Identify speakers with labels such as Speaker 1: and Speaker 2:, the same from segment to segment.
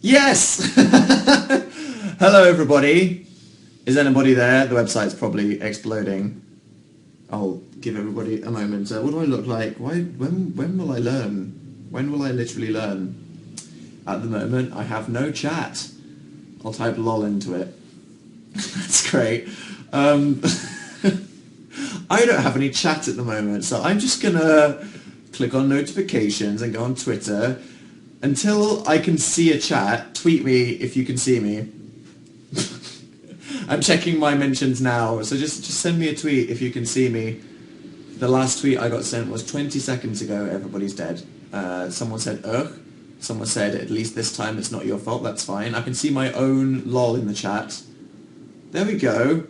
Speaker 1: Yes! Hello everybody. Is anybody there? The website's probably exploding. I'll give everybody a moment. What do I look like? When will I learn? When will I literally learn? At the moment, I have no chat. I'll type lol into it. That's great. I don't have any chat at the moment, so I'm just gonna click on notifications and go on Twitter. Until I can see a chat, tweet me if you can see me. I'm checking my mentions now, so just send me a tweet if you can see me. The last tweet I got sent was 20 seconds ago, everybody's dead. Someone said, ugh. Someone said, at least this time it's not your fault, that's fine. I can see my own lol in the chat. There we go.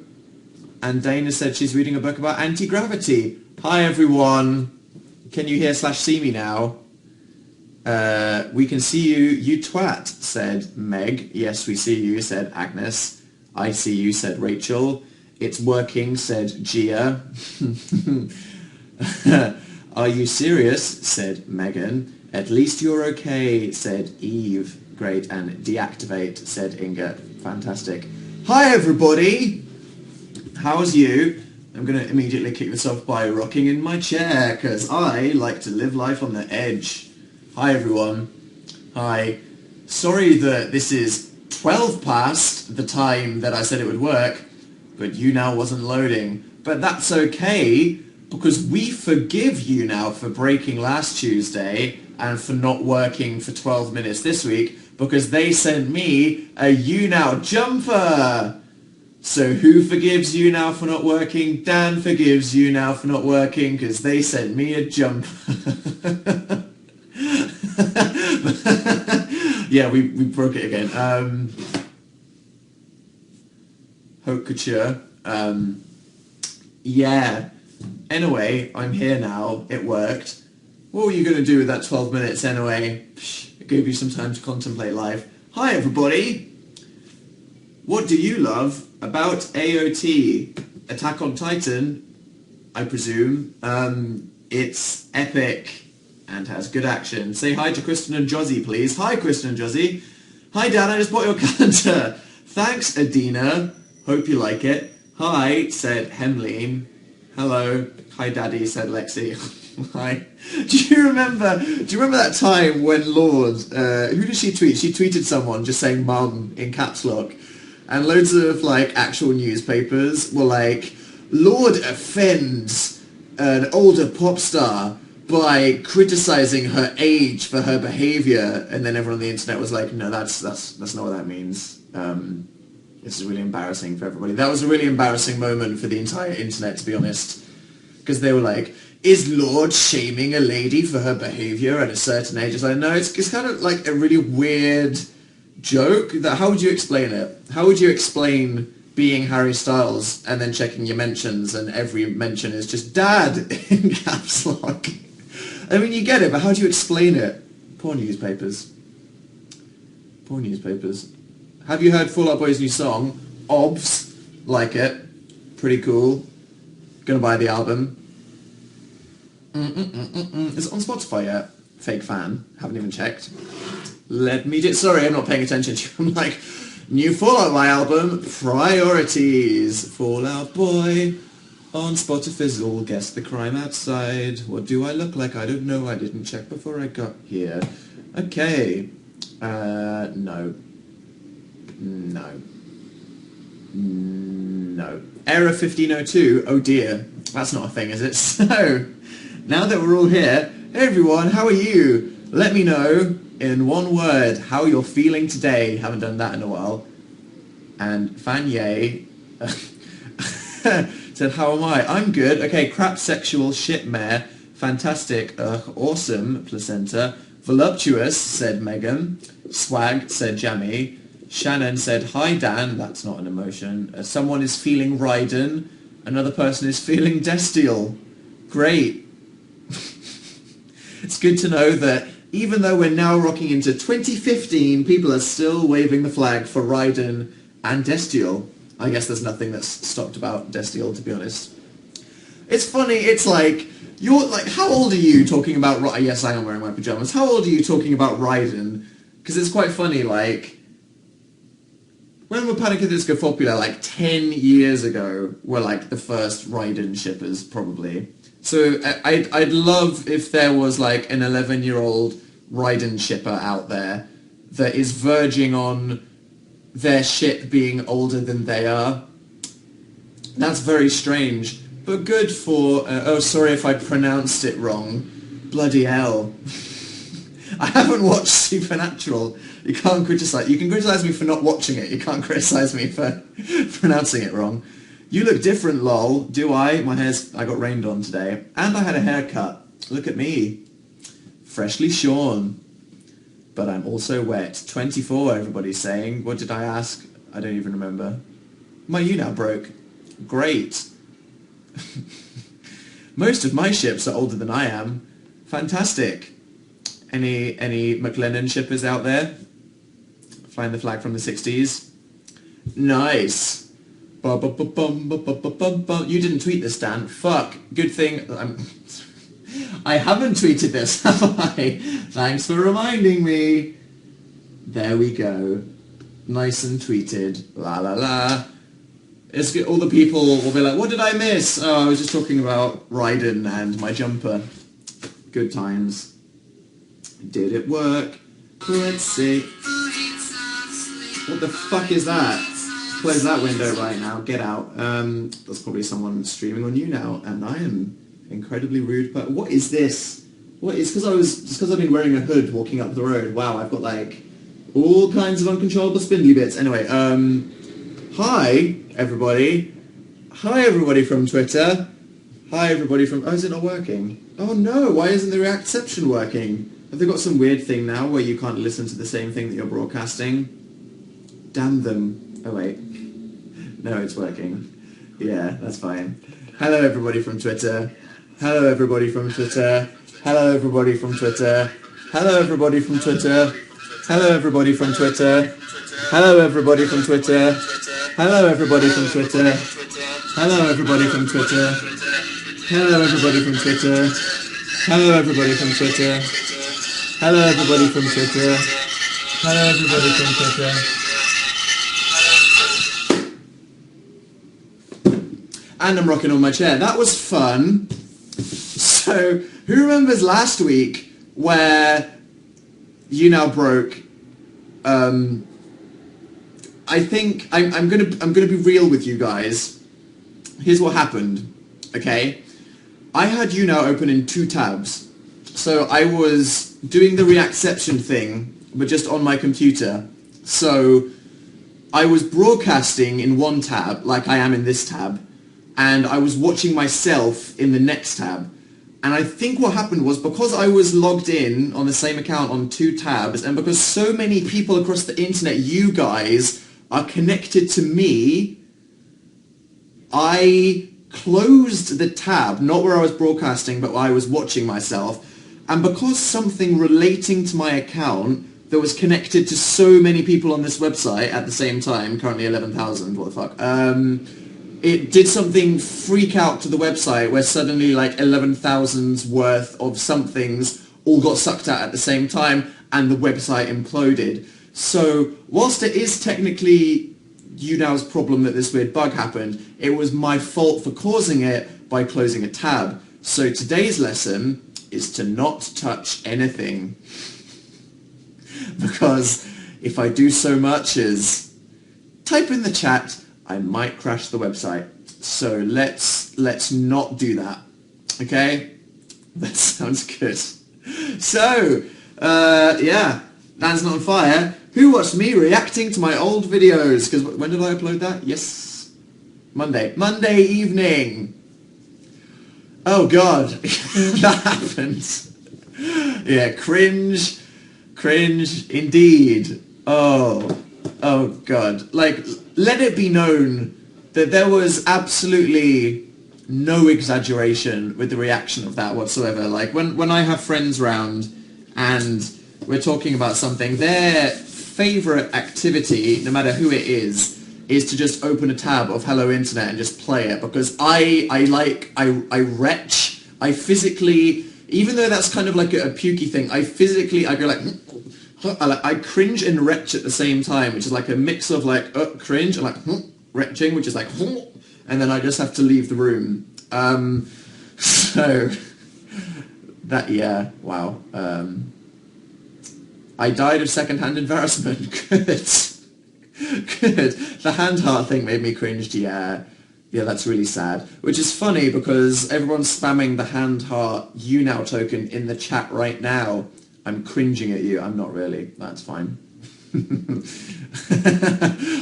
Speaker 1: And Dana said she's reading a book about anti-gravity. Hi everyone. Can you hear/see me now? We can see you, you twat, said Meg. Yes, we see you, said Agnes. I see you, said Rachel. It's working, said Gia. Are you serious, said Megan. At least you're okay, said Eve. Great, and deactivate, said Inga. Fantastic. Hi everybody! How's you? I'm going to immediately kick this off by rocking in my chair, because I like to live life on the edge. Hi everyone. Hi. Sorry that this is 12 past the time that I said it would work, but YouNow wasn't loading. But that's okay, because we forgive YouNow for breaking last Tuesday and for not working for 12 minutes this week, because they sent me a YouNow jumper. So who forgives YouNow for not working? Dan forgives YouNow for not working, because they sent me a jumper. Yeah, we broke it again. Haute couture. Yeah. Anyway, I'm here now. It worked. What were you going to do with that 12 minutes anyway? It gave you some time to contemplate life. Hi everybody! What do you love about AOT? Attack on Titan, I presume. It's epic and has good action. Say hi to Kristen and Josie, please. Hi, Kristen and Josie. Hi, Dan, I just bought your calendar. Thanks, Adina. Hope you like it. Hi, said Hemline. Hello. Hi, Daddy, said Lexi. Hi. Do you remember that time when Lord, who did she tweet? She tweeted someone just saying mum in caps lock. And loads of, like, actual newspapers were like, Lord offends an older pop star by criticising her age for her behaviour, and then everyone on the internet was like, no, that's not what that means. This is really embarrassing for everybody. That was a really embarrassing moment for the entire internet, to be honest, because they were like, is Lord shaming a lady for her behaviour at a certain age? It's like, no, it's kind of like a really weird joke. How would you explain it? How would you explain being Harry Styles and then checking your mentions and every mention is just Dad in caps lock? I mean, you get it, but how do you explain it? Poor newspapers. Poor newspapers. Have you heard Fall Out Boy's new song? Obs. Like it. Pretty cool. Gonna buy the album. Is it on Spotify yet? Fake fan. Haven't even checked. Let me do... Sorry, I'm not paying attention to you. I'm like, new Fall Out Boy album, priorities. Fall Out Boy. On Spotify, guess the crime outside. What do I look like? I don't know. I didn't check before I got here. Okay. No. No. No. Error 1502. Oh dear. That's not a thing, is it? So, now that we're all here, hey everyone, how are you? Let me know in one word how you're feeling today. Haven't done that in a while. And Fanye said, how am I? I'm good. Okay, crap sexual shit mare. Fantastic. Awesome, placenta. Voluptuous, said Megan. Swag, said Jamie. Shannon said, hi Dan. That's not an emotion. Someone is feeling Raiden. Another person is feeling Destial. Great. It's good to know that even though we're now rocking into 2015, people are still waving the flag for Raiden and Destial. I guess there's nothing that's stopped about Destial, to be honest. It's funny, it's like, you're like, how old are you talking about, yes, I am wearing my pyjamas, how old are you talking about Raiden? because it's quite funny, like, when were Panic at the Disco popular? Like 10 years ago were like the first ride-in shippers, probably. So I'd love if there was like an 11-year-old ride-in shipper out there that is verging on their ship being older than they are. That's very strange, but good for... oh, sorry if I pronounced it wrong. Bloody hell. I haven't watched Supernatural. You can't criticize... You can criticize me for not watching it. You can't criticize me for pronouncing it wrong. You look different, lol. Do I? I got rained on today. And I had a haircut. Look at me. Freshly shorn. But I'm also wet. 24, everybody's saying. What did I ask? I don't even remember. My YouNow broke. Great. Most of my ships are older than I am. Fantastic. Any McLennan shippers out there? Flying the flag from the 60s? Nice. You didn't tweet this, Dan. Fuck. Good thing... I haven't tweeted this, have I? Thanks for reminding me. There we go. Nice and tweeted. La la la. It's good. All the people will be like, what did I miss? Oh, I was just talking about Raiden and my jumper. Good times. Did it work? Let's see. What the fuck is that? Close that window right now. Get out. That's probably someone streaming on YouNow, and I am incredibly rude. But what is this? What is? Because I've been wearing a hood walking up the road. Wow, I've got like all kinds of uncontrollable spindly bits. Anyway, hi everybody. Hi everybody from Twitter. Hi everybody from... Oh, is it not working? Oh no, why isn't the Reactception working? Have they got some weird thing now where you can't listen to the same thing that you're broadcasting? Damn them. Oh wait. No, it's working. Yeah, that's fine. Hello everybody from Twitter. Hello everybody from Twitter. Hello everybody from Twitter. Hello everybody from Twitter. Hello everybody from Twitter. Hello everybody from Twitter. Hello everybody from Twitter. Hello everybody from Twitter. Hello everybody from Twitter. Hello everybody from Twitter. Hello everybody from Twitter. Hello everybody from Twitter. And I'm rocking on my chair. That was fun. So, who remembers last week where YouNow broke? I think I'm gonna be real with you guys. Here's what happened. Okay, I had YouNow open in 2 tabs. So I was doing the Reactception thing, but just on my computer. So I was broadcasting in one tab, like I am in this tab, and I was watching myself in the next tab. And I think what happened was, because I was logged in on the same account on 2 tabs, and because so many people across the internet, you guys, are connected to me, I closed the tab, not where I was broadcasting, but where I was watching myself. And because something relating to my account that was connected to so many people on this website at the same time, currently 11,000, what the fuck, it did something freak out to the website where suddenly like 11,000's worth of somethings all got sucked out at the same time and the website imploded. So whilst it is technically YouNow's problem that this weird bug happened, it was my fault for causing it by closing a tab. So today's lesson is to not touch anything. Because if I do so much as type in the chat, I might crash the website. So let's not do that. Okay? That sounds good. So, yeah, Dan's not on fire. Who watched me reacting to my old videos? Because when did I upload that? Yes, Monday. Monday evening. Oh God, that happened. Yeah, cringe indeed. Oh God. Like, let it be known that there was absolutely no exaggeration with the reaction of that whatsoever. Like, when I have friends round and we're talking about something, their favourite activity, no matter who it is to just open a tab of Hello Internet and just play it, because I physically, even though that's kind of like a pukey thing, I go like, I cringe and retch at the same time, which is like a mix of like cringe and like retching, which is like, and then I just have to leave the room. So that, yeah, wow. I died of second-hand embarrassment. Good. Good. The hand heart thing made me cringe. Yeah. Yeah, that's really sad. Which is funny because everyone's spamming the hand heart YouNow token in the chat right now. I'm cringing at you. I'm not really. That's fine.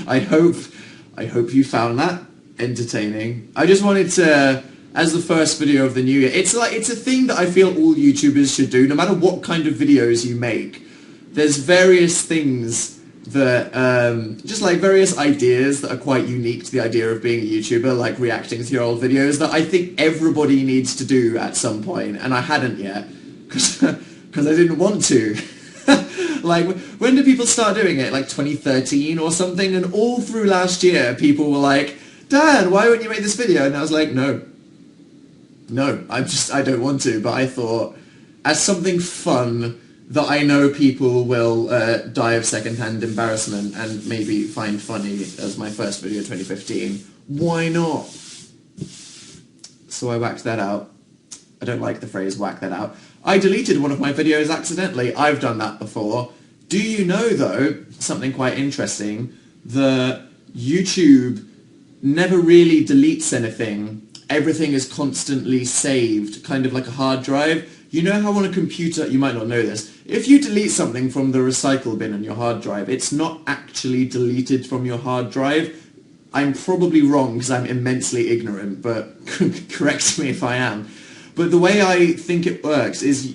Speaker 1: I hope you found that entertaining. I just wanted to, as the first video of the new year, it's a thing that I feel all YouTubers should do, no matter what kind of videos you make. There's various things that, just like various ideas that are quite unique to the idea of being a YouTuber, like reacting to your old videos, that I think everybody needs to do at some point, and I hadn't yet, because I didn't want to. Like, when did people start doing it? Like 2013 or something? And all through last year, people were like, Dad, why wouldn't you make this video? And I was like, no, I don't want to. But I thought, as something fun that I know people will die of second-hand embarrassment and maybe find funny as my first video 2015, why not? So I whacked that out. I don't like the phrase whack that out. I deleted one of my videos accidentally. I've done that before. Do you know, though, something quite interesting, that YouTube never really deletes anything. Everything is constantly saved, kind of like a hard drive. You know how on a computer, you might not know this, if you delete something from the recycle bin on your hard drive, it's not actually deleted from your hard drive. I'm probably wrong because I'm immensely ignorant, but correct me if I am. But the way I think it works is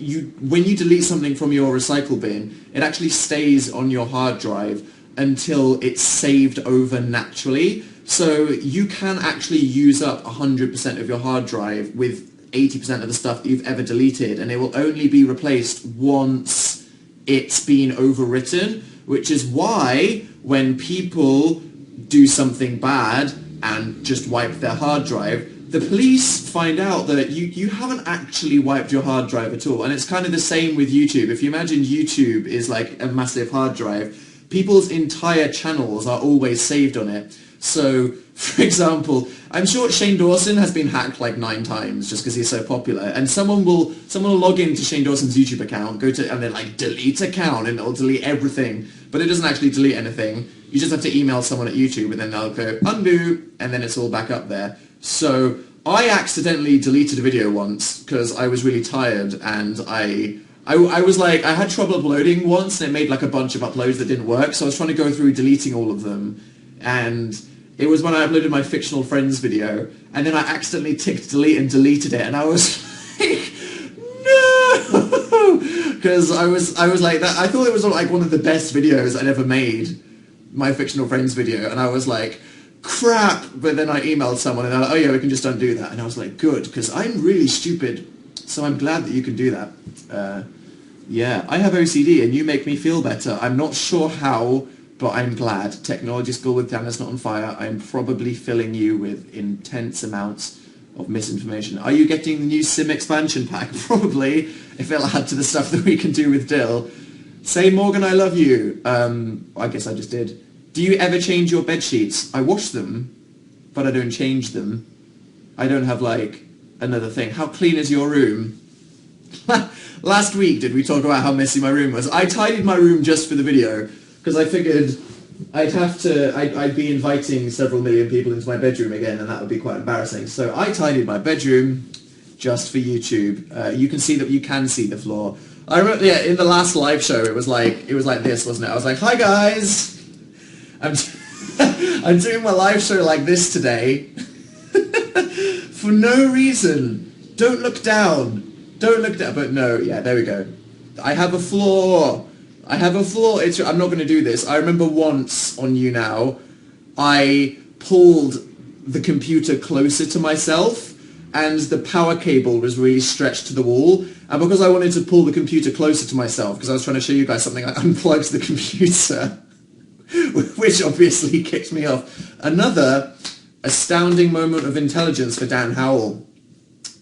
Speaker 1: when you delete something from your recycle bin, it actually stays on your hard drive until it's saved over naturally. So you can actually use up 100% of your hard drive with 80% of the stuff that you've ever deleted, and it will only be replaced once it's been overwritten, which is why when people do something bad and just wipe their hard drive, the police find out that you haven't actually wiped your hard drive at all. And it's kind of the same with YouTube. If you imagine YouTube is like a massive hard drive, people's entire channels are always saved on it. So, for example, I'm sure Shane Dawson has been hacked like 9 times just because he's so popular. And someone will log into Shane Dawson's YouTube account, and then like delete account, and it'll delete everything. But it doesn't actually delete anything. You just have to email someone at YouTube, and then they'll go undo, and then it's all back up there. So I accidentally deleted a video once because I was really tired, and I was like, I had trouble uploading once, and it made like a bunch of uploads that didn't work. So I was trying to go through deleting all of them, and it was when I uploaded my fictional friends video, and then I accidentally ticked delete and deleted it, and I was like, no, because I was like that. I thought it was like one of the best videos I'd ever made, my fictional friends video, and I was like, crap. But then I emailed someone, and they're like, oh yeah, we can just undo that, and I was like, good, because I'm really stupid, so I'm glad that you can do that. Yeah, I have OCD, and you make me feel better. I'm not sure how, but I'm glad. Technology school with Dan's not on fire. I'm probably filling you with intense amounts of misinformation. Are you getting the new Sim expansion pack? Probably, if it'll add to the stuff that we can do with Dill. Say, Morgan, I love you. I guess I just did. Do you ever change your bed sheets? I wash them, but I don't change them. I don't have, like, another thing. How clean is your room? Last week, did we talk about how messy my room was? I tidied my room just for the video, because I figured I'd be inviting several million people into my bedroom again, and that would be quite embarrassing. So I tidied my bedroom just for YouTube. You can see the floor. I remember, yeah, in the last live show, it was like this, wasn't it? I was like, hi guys, I'm doing my live show like this today for no reason. Don't look down. Don't look down. But no, yeah, there we go. I have a floor. I have a floor. I'm not going to do this. I remember once on YouNow, I pulled the computer closer to myself, and the power cable was really stretched to the wall. And because I wanted to pull the computer closer to myself, because I was trying to show you guys something, I unplugged the computer, which obviously kicked me off. Another astounding moment of intelligence for Dan Howell.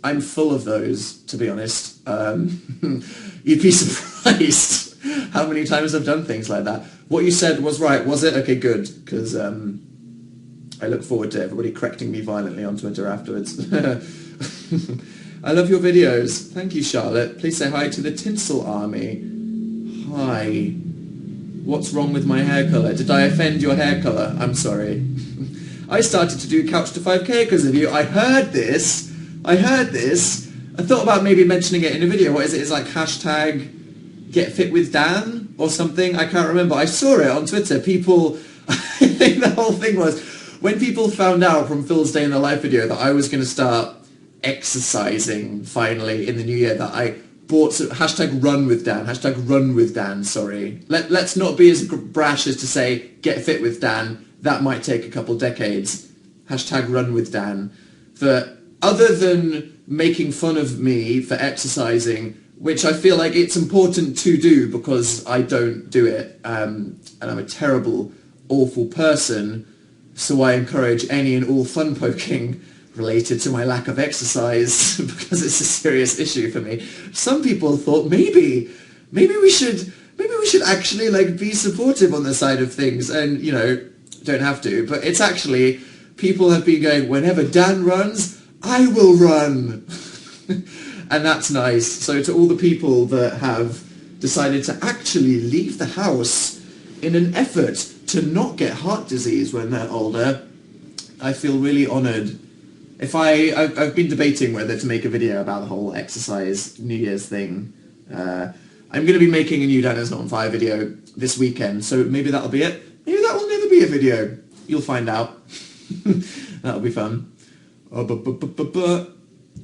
Speaker 1: I'm full of those, to be honest. You'd be surprised. how many times I've done things like that. What you said was right, was it? Okay, good, because I look forward to everybody correcting me violently on Twitter afterwards. I love your videos. Thank you, Charlotte. Please say hi to the Tinsel Army. Hi. What's wrong with my hair colour? Did I offend your hair colour? I'm sorry. I started to do Couch to 5K because of you. I heard this. I thought about maybe mentioning it in a video. What is it? It's like hashtag Get Fit with Dan or something. I can't remember. I saw it on Twitter. People, I think the whole thing was when people found out from Phil's Day in the Life video that I was going to start exercising finally in the new year, that I bought hashtag run with Dan, sorry. Let's not be as brash as to say Get Fit with Dan. That might take a couple decades. Hashtag run with Dan. For other than making fun of me for exercising, which I feel like it's important to do because I don't do it, and I'm a terrible, awful person, so I encourage any and all fun poking related to my lack of exercise because it's a serious issue for me. Some people thought maybe we should actually like be supportive on the side of things, and you know, don't have to, but it's actually, people have been going, whenever Dan runs, I will run. And that's nice. So to all the people that have decided to actually leave the house in an effort to not get heart disease when they're older, I feel really honoured. I've been debating whether to make a video about the whole exercise New Year's thing. I'm going to be making a new Dan Is Not on Fire video this weekend, so maybe that'll be it. Maybe that will never be a video. You'll find out. That'll be fun.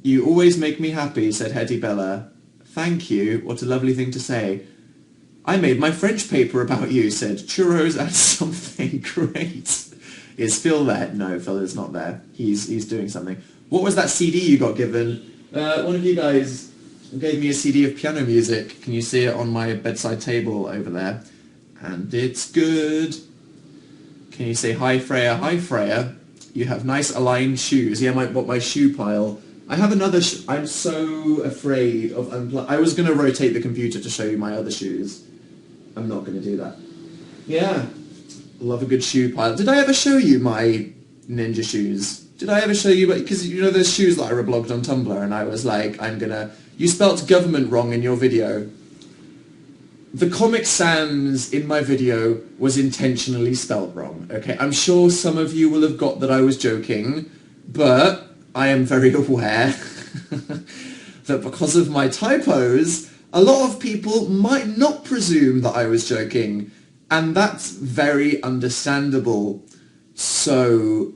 Speaker 1: You always make me happy, said Hetty Bella. Thank you. What a lovely thing to say. I made my French paper about you, said Churros and something great. Is Phil there? No, Phil is not there. He's doing something. What was that CD you got given? One of you guys gave me a CD of piano music. Can you see it on my bedside table over there? And it's good. Can you say hi Freya? Hi Freya. You have nice aligned shoes. Yeah, my shoe pile. I have another I'm so afraid of I was going to rotate the computer to show you my other shoes. I'm not going to do that. Yeah. Love a good shoe pile. Did I ever show you my ninja shoes? Did I ever show you? Because you know those shoes that I reblogged on Tumblr, and I was like, you spelt government wrong in your video. The Comic Sans in my video was intentionally spelt wrong, okay? I'm sure some of you will have got that I was joking, but I am very aware that because of my typos, a lot of people might not presume that I was joking, and that's very understandable. So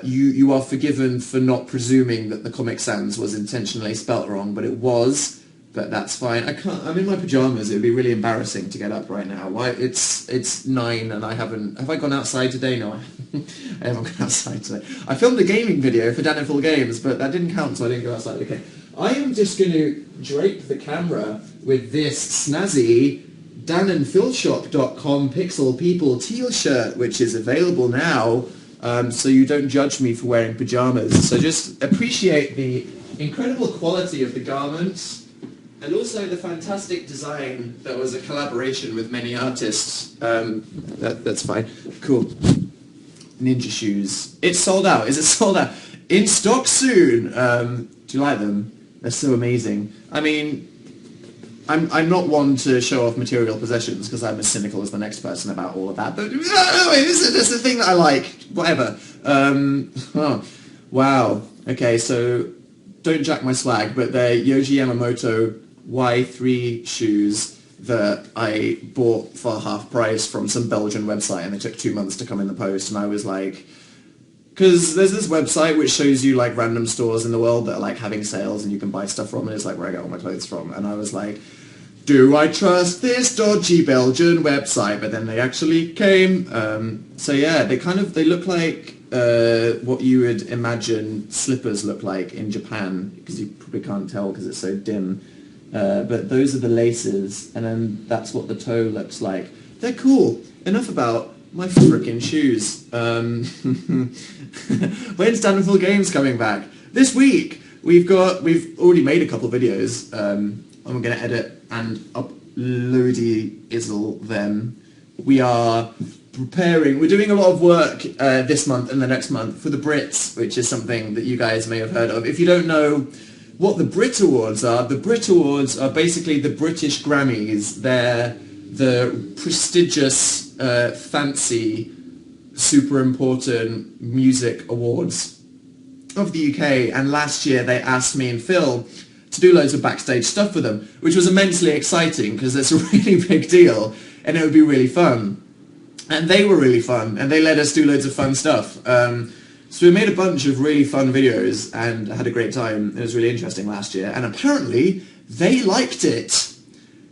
Speaker 1: you are forgiven for not presuming that the Comic Sans was intentionally spelt wrong, but it was. But that's fine. I'm in my pajamas. It would be really embarrassing to get up right now. Why? It's 9 and I haven't... Have I gone outside today? No, I haven't gone outside today. I filmed a gaming video for Dan and Phil Games, but that didn't count, so I didn't go outside. Okay. I am just going to drape the camera with this snazzy danandphilshop.com Pixel People teal shirt, which is available now, so you don't judge me for wearing pajamas. So just appreciate the incredible quality of the garments. And also the fantastic design that was a collaboration with many artists. That's fine. Cool. Ninja shoes. It's sold out. Is it sold out? In stock soon. Do you like them? They're so amazing. I mean, I'm not one to show off material possessions because I'm as cynical as the next person about all of that. But this is the thing that I like. Whatever. Oh, wow. Okay, so don't jack my swag, but they're Yoji Yamamoto Y3 shoes that I bought for half price from some Belgian website, and they took 2 months to come in the post, and I was like, because there's this website which shows you like random stores in the world that are like having sales and you can buy stuff from, and it's like where I get all my clothes from, and I was like, do I trust this dodgy Belgian website? But then they actually came. So yeah, they look like what you would imagine slippers look like in Japan, because you probably can't tell because it's so dim. But those are the laces, and then that's what the toe looks like. They're cool. Enough about my frickin' shoes. When's Dan and Phil Games coming back? This week. We've already made a couple videos. I'm going to edit and loady izzle them. We are preparing, we're doing a lot of work this month and the next month for the Brits, which is something that you guys may have heard of. If you don't know what the Brit Awards are, the Brit Awards are basically the British Grammys. They're the prestigious, fancy, super important music awards of the UK, and last year they asked me and Phil to do loads of backstage stuff for them, which was immensely exciting because it's a really big deal and it would be really fun. And they were really fun, and they let us do loads of fun stuff. So we made a bunch of really fun videos and had a great time. It was really interesting last year, and apparently they liked it.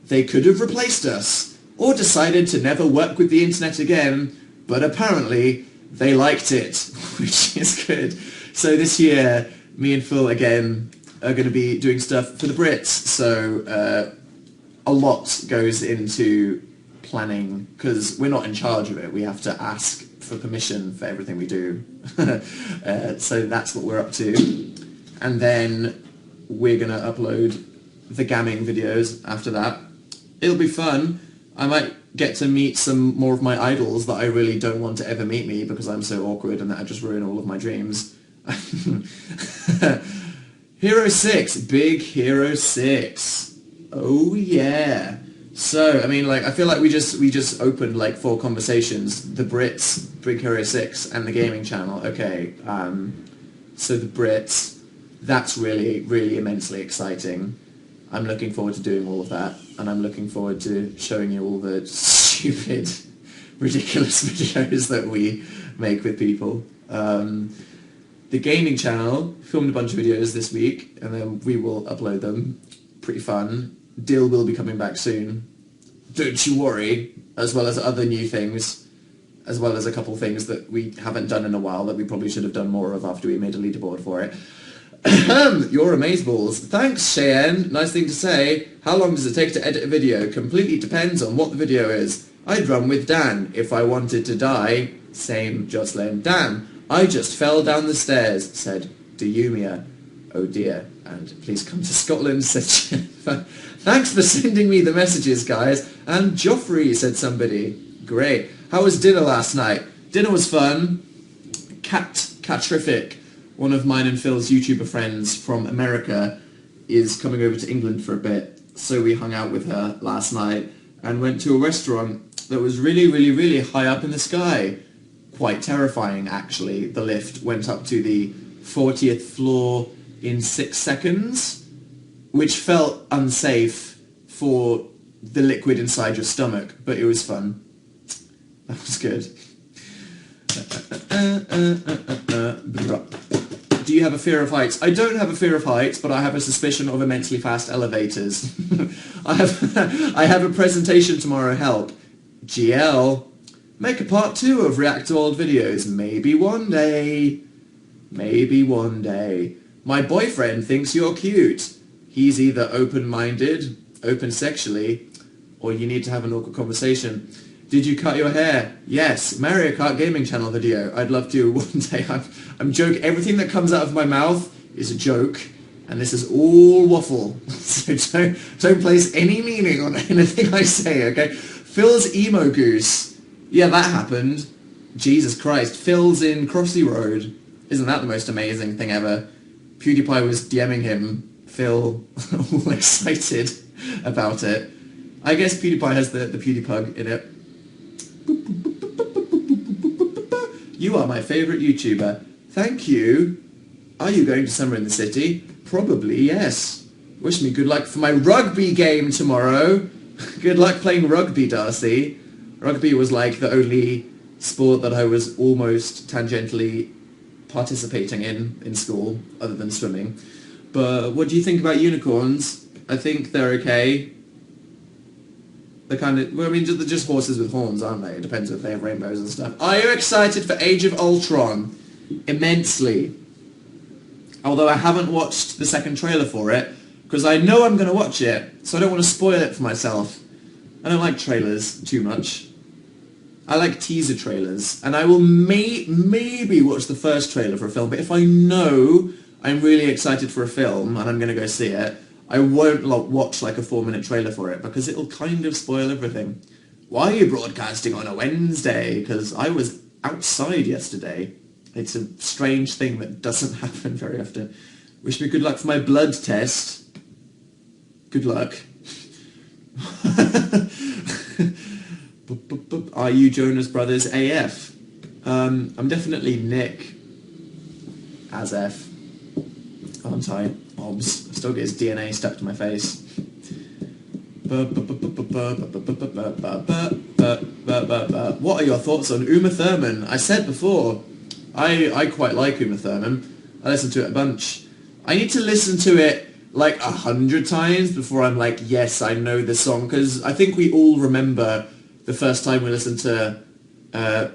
Speaker 1: They could have replaced us, or decided to never work with the internet again, but apparently they liked it, which is good. So this year, me and Phil again are going to be doing stuff for the Brits, so a lot goes into planning, because we're not in charge of it. We have to ask for permission for everything we do. So that's what we're up to. And then we're going to upload the gamming videos after that. It'll be fun. I might get to meet some more of my idols that I really don't want to ever meet me because I'm so awkward and that I just ruin all of my dreams. Hero 6, big Hero 6. Oh yeah. So, I mean, like, I feel like we just opened, like, 4 conversations. The Brits, Big Hero 6, and the gaming channel. Okay, so the Brits, that's really, really immensely exciting. I'm looking forward to doing all of that, and I'm looking forward to showing you all the stupid, ridiculous videos that we make with people. The gaming channel filmed a bunch of videos this week, and then we will upload them. Pretty fun. Dill will be coming back soon. Don't you worry, as well as other new things, as well as a couple things that we haven't done in a while that we probably should have done more of after we made a leaderboard for it. You're amazeballs. Thanks, Cheyenne. Nice thing to say. How long does it take to edit a video? Completely depends on what the video is. I'd run with Dan. If I wanted to die, same Jocelyn. Dan, I just fell down the stairs, said Deumia. Oh dear. And please come to Scotland, said Jennifer. Thanks for sending me the messages, guys. And Joffrey, said somebody. Great. How was dinner last night? Dinner was fun. Catrific, one of mine and Phil's YouTuber friends from America, is coming over to England for a bit. So we hung out with her last night and went to a restaurant that was really, really, really high up in the sky. Quite terrifying, actually. The lift went up to the 40th floor in 6 seconds, which felt unsafe for the liquid inside your stomach, but it was fun. That was good. Do you have a fear of heights? I don't have a fear of heights, but I have a suspicion of immensely fast elevators. I have a presentation tomorrow, help. GL, make a part 2 of React to Old Videos. Maybe one day. Maybe one day. My boyfriend thinks you're cute. He's either open-minded, open sexually, or you need to have an awkward conversation. Did you cut your hair? Yes. Mario Kart Gaming Channel video. I'd love to one day. I'm joking. Everything that comes out of my mouth is a joke, and this is all waffle. So don't place any meaning on anything I say, okay? Phil's emo goose. Yeah, that happened. Jesus Christ. Phil's in Crossy Road. Isn't that the most amazing thing ever? PewDiePie was DMing him, Phil, all excited about it. I guess PewDiePie has the PewDiePug in it. You are my favourite YouTuber. Thank you. Are you going to Summer in the City? Probably, yes. Wish me good luck for my rugby game tomorrow. Good luck playing rugby, Darcy. Rugby was like the only sport that I was almost tangentially participating in school, other than swimming. But what do you think about unicorns? I think they're okay. They're kind of, well, I mean, they're just horses with horns, aren't they? It depends if they have rainbows and stuff. Are you excited for Age of Ultron? Immensely. Although I haven't watched the second trailer for it, because I know I'm going to watch it, so I don't want to spoil it for myself. I don't like trailers too much. I like teaser trailers, and I will maybe watch the first trailer for a film, but if I know I'm really excited for a film and I'm going to go see it, I won't watch like a 4-minute trailer for it because it'll kind of spoil everything. Why are you broadcasting on a Wednesday? Because I was outside yesterday. It's a strange thing that doesn't happen very often. Wish me good luck for my blood test. Good luck. Are you Jonas Brothers AF? I'm definitely Nick as F. Aren't I? Obs. I still get his DNA stuck to my face. What are your thoughts on Uma Thurman? I said before, I quite like Uma Thurman. I listen to it a bunch. I need to listen to it like 100 times before I'm like, yes, I know this song. Because I think we all remember the first time we listened to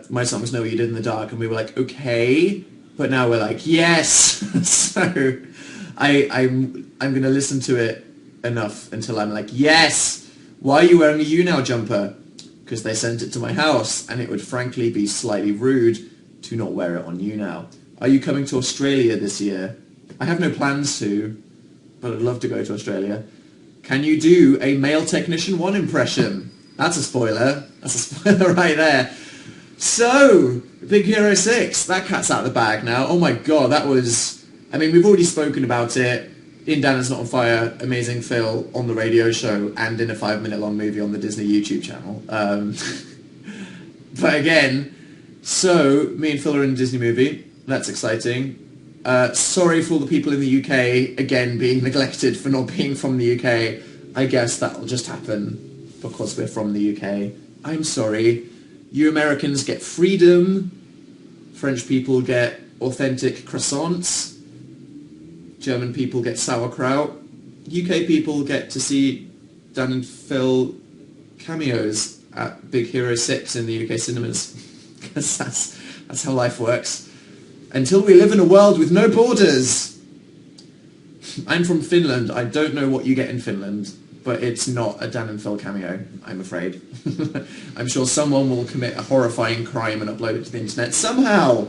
Speaker 1: My Songs Know What You Did in the Dark, and we were like, okay. But now we're like, yes. So I'm going to listen to it enough until I'm like, yes. Why are you wearing a YouNow jumper? Because they sent it to my house, and it would frankly be slightly rude to not wear it on YouNow. Are you coming to Australia this year? I have no plans to, but I'd love to go to Australia. Can you do a Male Technician 1 impression? That's a spoiler. That's a spoiler right there. So, Big Hero 6, that cat's out of the bag now. Oh my god, that was... I mean, we've already spoken about it in Dan Is Not On Fire, Amazing Phil, on the radio show, and in a 5-minute long movie on the Disney YouTube channel. But again, so, me and Phil are in a Disney movie. That's exciting. Sorry for all the people in the UK, again, being neglected for not being from the UK. I guess that'll just happen because we're from the UK. I'm sorry. You Americans get freedom. French people get authentic croissants. German people get sauerkraut. UK people get to see Dan and Phil cameos at Big Hero 6 in the UK cinemas. Because that's how life works. Until we live in a world with no borders. I'm from Finland. I don't know what you get in Finland, but it's not a Dan and Phil cameo, I'm afraid. I'm sure someone will commit a horrifying crime and upload it to the internet somehow,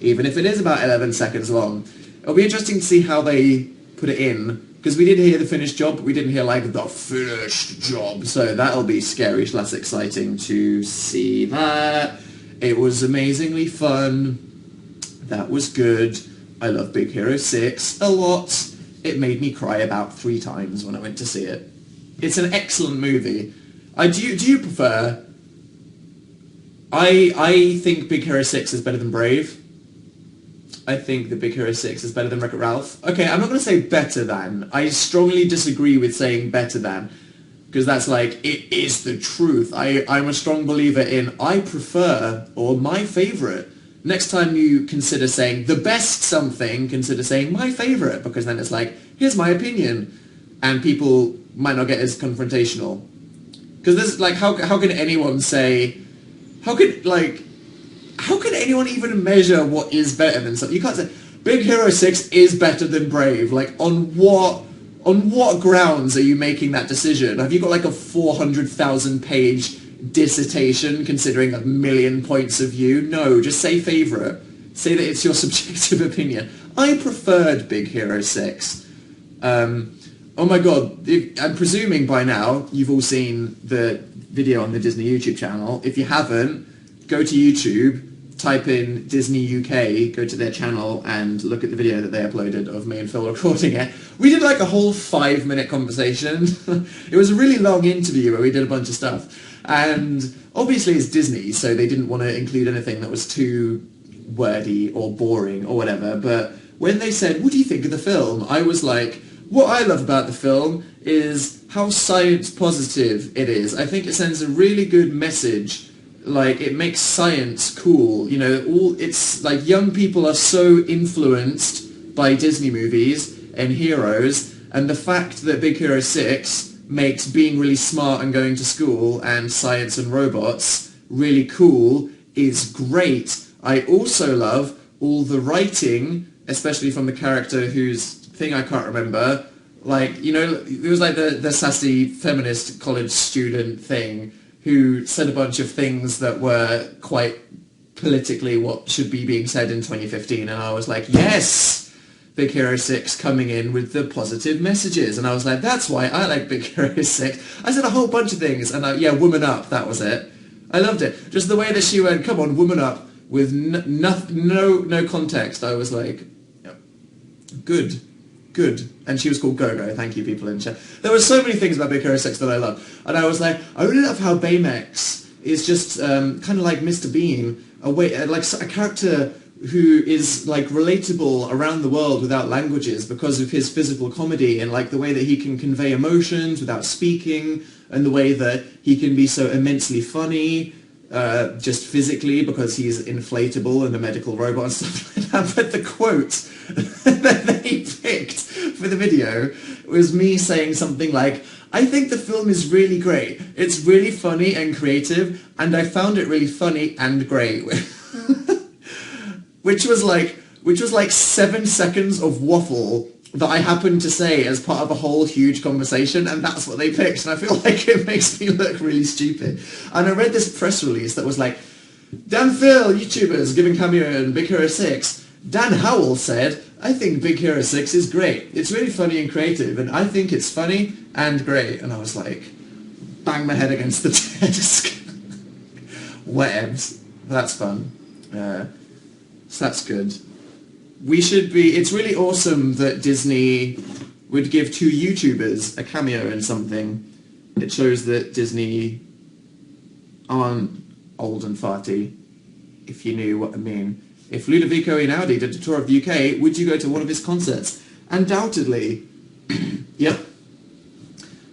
Speaker 1: even if it is about 11 seconds long. It'll be interesting to see how they put it in, because we did hear the finished job, but we didn't hear, like, the finished job, so that'll be scary, less exciting to see that. It was amazingly fun. That was good. I love Big Hero 6 a lot. It made me cry about 3 times when I went to see it. It's an excellent movie. Do you prefer... I think Big Hero 6 is better than Brave. I think that Big Hero 6 is better than Wreck-It Ralph. Okay, I'm not going to say better than. I strongly disagree with saying better than, because that's like, it is the truth. I'm a strong believer in I prefer, or my favourite. Next time you consider saying the best something, consider saying my favourite, because then it's like, here's my opinion. And people might not get as confrontational. Because there's like, how can anyone say, how can anyone even measure what is better than something? You can't say, Big Hero 6 is better than Brave. Like, on what grounds are you making that decision? Have you got like a 400,000 page dissertation considering 1 million points of view? No, just say favourite. Say that it's your subjective opinion. I preferred Big Hero 6. Oh my god, I'm presuming by now you've all seen the video on the Disney YouTube channel. If you haven't, go to YouTube, type in Disney UK, go to their channel and look at the video that they uploaded of me and Phil recording it. We did like a whole 5-minute conversation. It was a really long interview where we did a bunch of stuff. And obviously it's Disney, so they didn't want to include anything that was too wordy or boring or whatever. But when they said, what do you think of the film? I was like, what I love about the film is how science positive it is. I think it sends a really good message. Like, it makes science cool. You know, it's like young people are so influenced by Disney movies and heroes, and the fact that Big Hero 6 makes being really smart and going to school and science and robots really cool is great. I also love all the writing, especially from the character whose thing I can't remember. Like, you know, it was like the sassy feminist college student thing who said a bunch of things that were quite politically what should be being said in 2015, and I was like, yes! Big Hero 6 coming in with the positive messages. And I was like, that's why I like Big Hero 6. I said a whole bunch of things. And yeah, woman up, that was it. I loved it. Just the way that she went, come on, woman up, with no context. I was like, yeah, good. And she was called Go-Go. Thank you, people in chat. There were so many things about Big Hero 6 that I love. And I was like, I really love how Baymax is just kind of like Mr. Bean, like a character who is like relatable around the world without languages because of his physical comedy and like the way that he can convey emotions without speaking and the way that he can be so immensely funny just physically because he's inflatable and a medical robot and stuff like that. But the quote that they picked for the video was me saying something like, I think the film is really great. It's really funny and creative, and I found it really funny and great. which was like 7 seconds of waffle that I happened to say as part of a whole huge conversation, and that's what they picked, and I feel like it makes me look really stupid. And I read this press release that was like, Dan Phil, YouTubers giving cameo in Big Hero 6. Dan Howell said, I think Big Hero 6 is great. It's really funny and creative, and I think it's funny and great. And I was like, bang my head against the desk. Whatevs. That's fun. So that's good. It's really awesome that Disney would give 2 YouTubers a cameo in something. It shows that Disney aren't old and farty, if you knew what I mean. If Ludovico Einaudi did a tour of the UK, would you go to one of his concerts? Undoubtedly. Yep.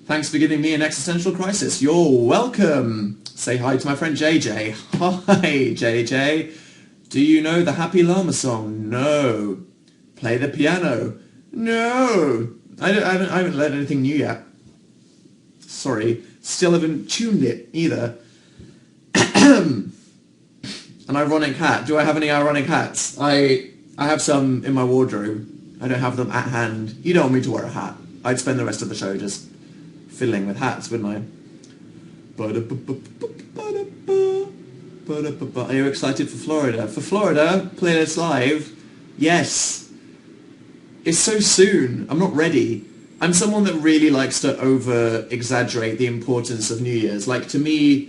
Speaker 1: Thanks for giving me an existential crisis. You're welcome. Say hi to my friend JJ. Hi, JJ. Do you know the Happy Llama song? No. Play the piano? No. I haven't learned anything new yet. Sorry. Still haven't tuned it either. An ironic hat. Do I have any ironic hats? I have some in my wardrobe. I don't have them at hand. You don't want me to wear a hat. I'd spend the rest of the show just fiddling with hats, wouldn't I? Are you excited for Florida? For Florida, Playlist Live? Yes. It's so soon. I'm not ready. I'm someone that really likes to over-exaggerate the importance of New Year's. Like, to me,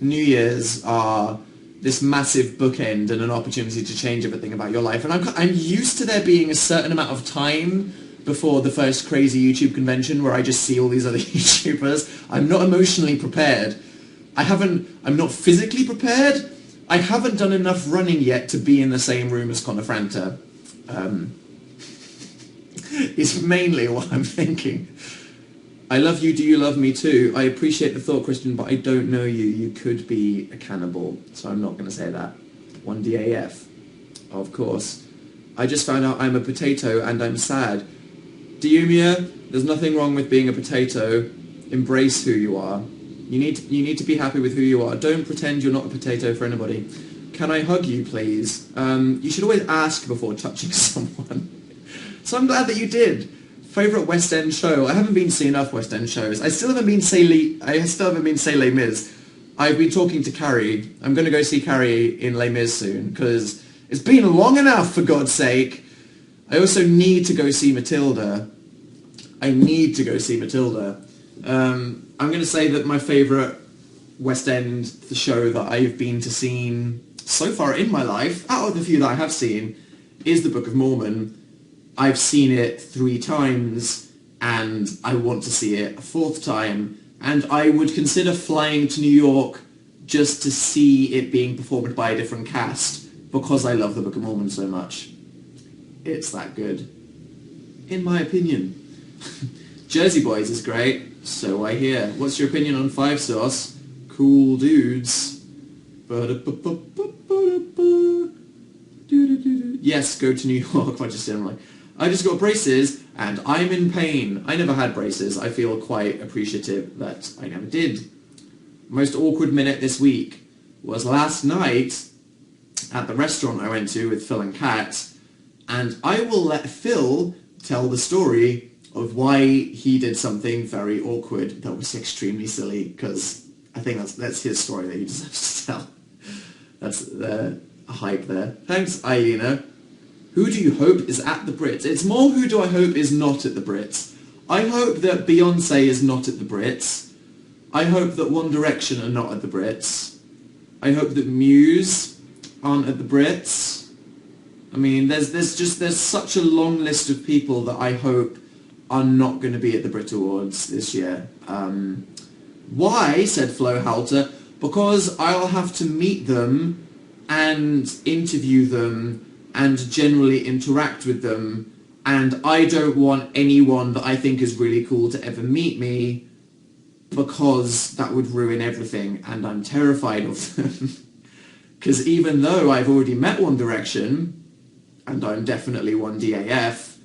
Speaker 1: New Year's are this massive bookend and an opportunity to change everything about your life. And I'm used to there being a certain amount of time before the first crazy YouTube convention where I just see all these other YouTubers. I'm not emotionally prepared. I'm not physically prepared. I haven't done enough running yet to be in the same room as Conor Franta. It's mainly what I'm thinking. I love you, do you love me too? I appreciate the thought, Christian, but I don't know you. You could be a cannibal, so I'm not going to say that. 1DAF, of course. I just found out I'm a potato and I'm sad. Diumia, there's nothing wrong with being a potato. Embrace who you are. You need to be happy with who you are. Don't pretend you're not a potato for anybody. Can I hug you, please? You should always ask before touching someone. So I'm glad that you did. Favourite West End show? I haven't been to see enough West End shows. I still haven't been to Les Mis. I've been talking to Carrie. I'm going to go see Carrie in Les Mis soon, because it's been long enough, for God's sake. I also need to go see Matilda. I'm going to say that my favourite West End show that I've been to seen so far in my life, out of the few that I have seen, is The Book of Mormon. I've seen it 3 times, and I want to see it a 4th time, and I would consider flying to New York just to see it being performed by a different cast, because I love The Book of Mormon so much. It's that good. In my opinion. Jersey Boys is great, so I hear. What's your opinion on 5 Sauce? Cool dudes. Yes, go to New York. I just got braces and I'm in pain. I never had braces. I feel quite appreciative that I never did. Most awkward minute this week was last night at the restaurant I went to with Phil and Kat, and I will let Phil tell the story of why he did something very awkward that was extremely silly, because I think that's his story that he deserves to tell. That's a hype there. Thanks, Iena. Who do you hope is at the Brits? It's more who do I hope is not at the Brits. I hope that Beyonce is not at the Brits. I hope that One Direction are not at the Brits. I hope that Muse aren't at the Brits. I mean, there's such a long list of people that I hope are not going to be at the Brit Awards this year. Why, said Flo Halter, because I'll have to meet them and interview them and generally interact with them, and I don't want anyone that I think is really cool to ever meet me, because that would ruin everything, and I'm terrified of them. Because even though I've already met One Direction, and I'm definitely one DAF,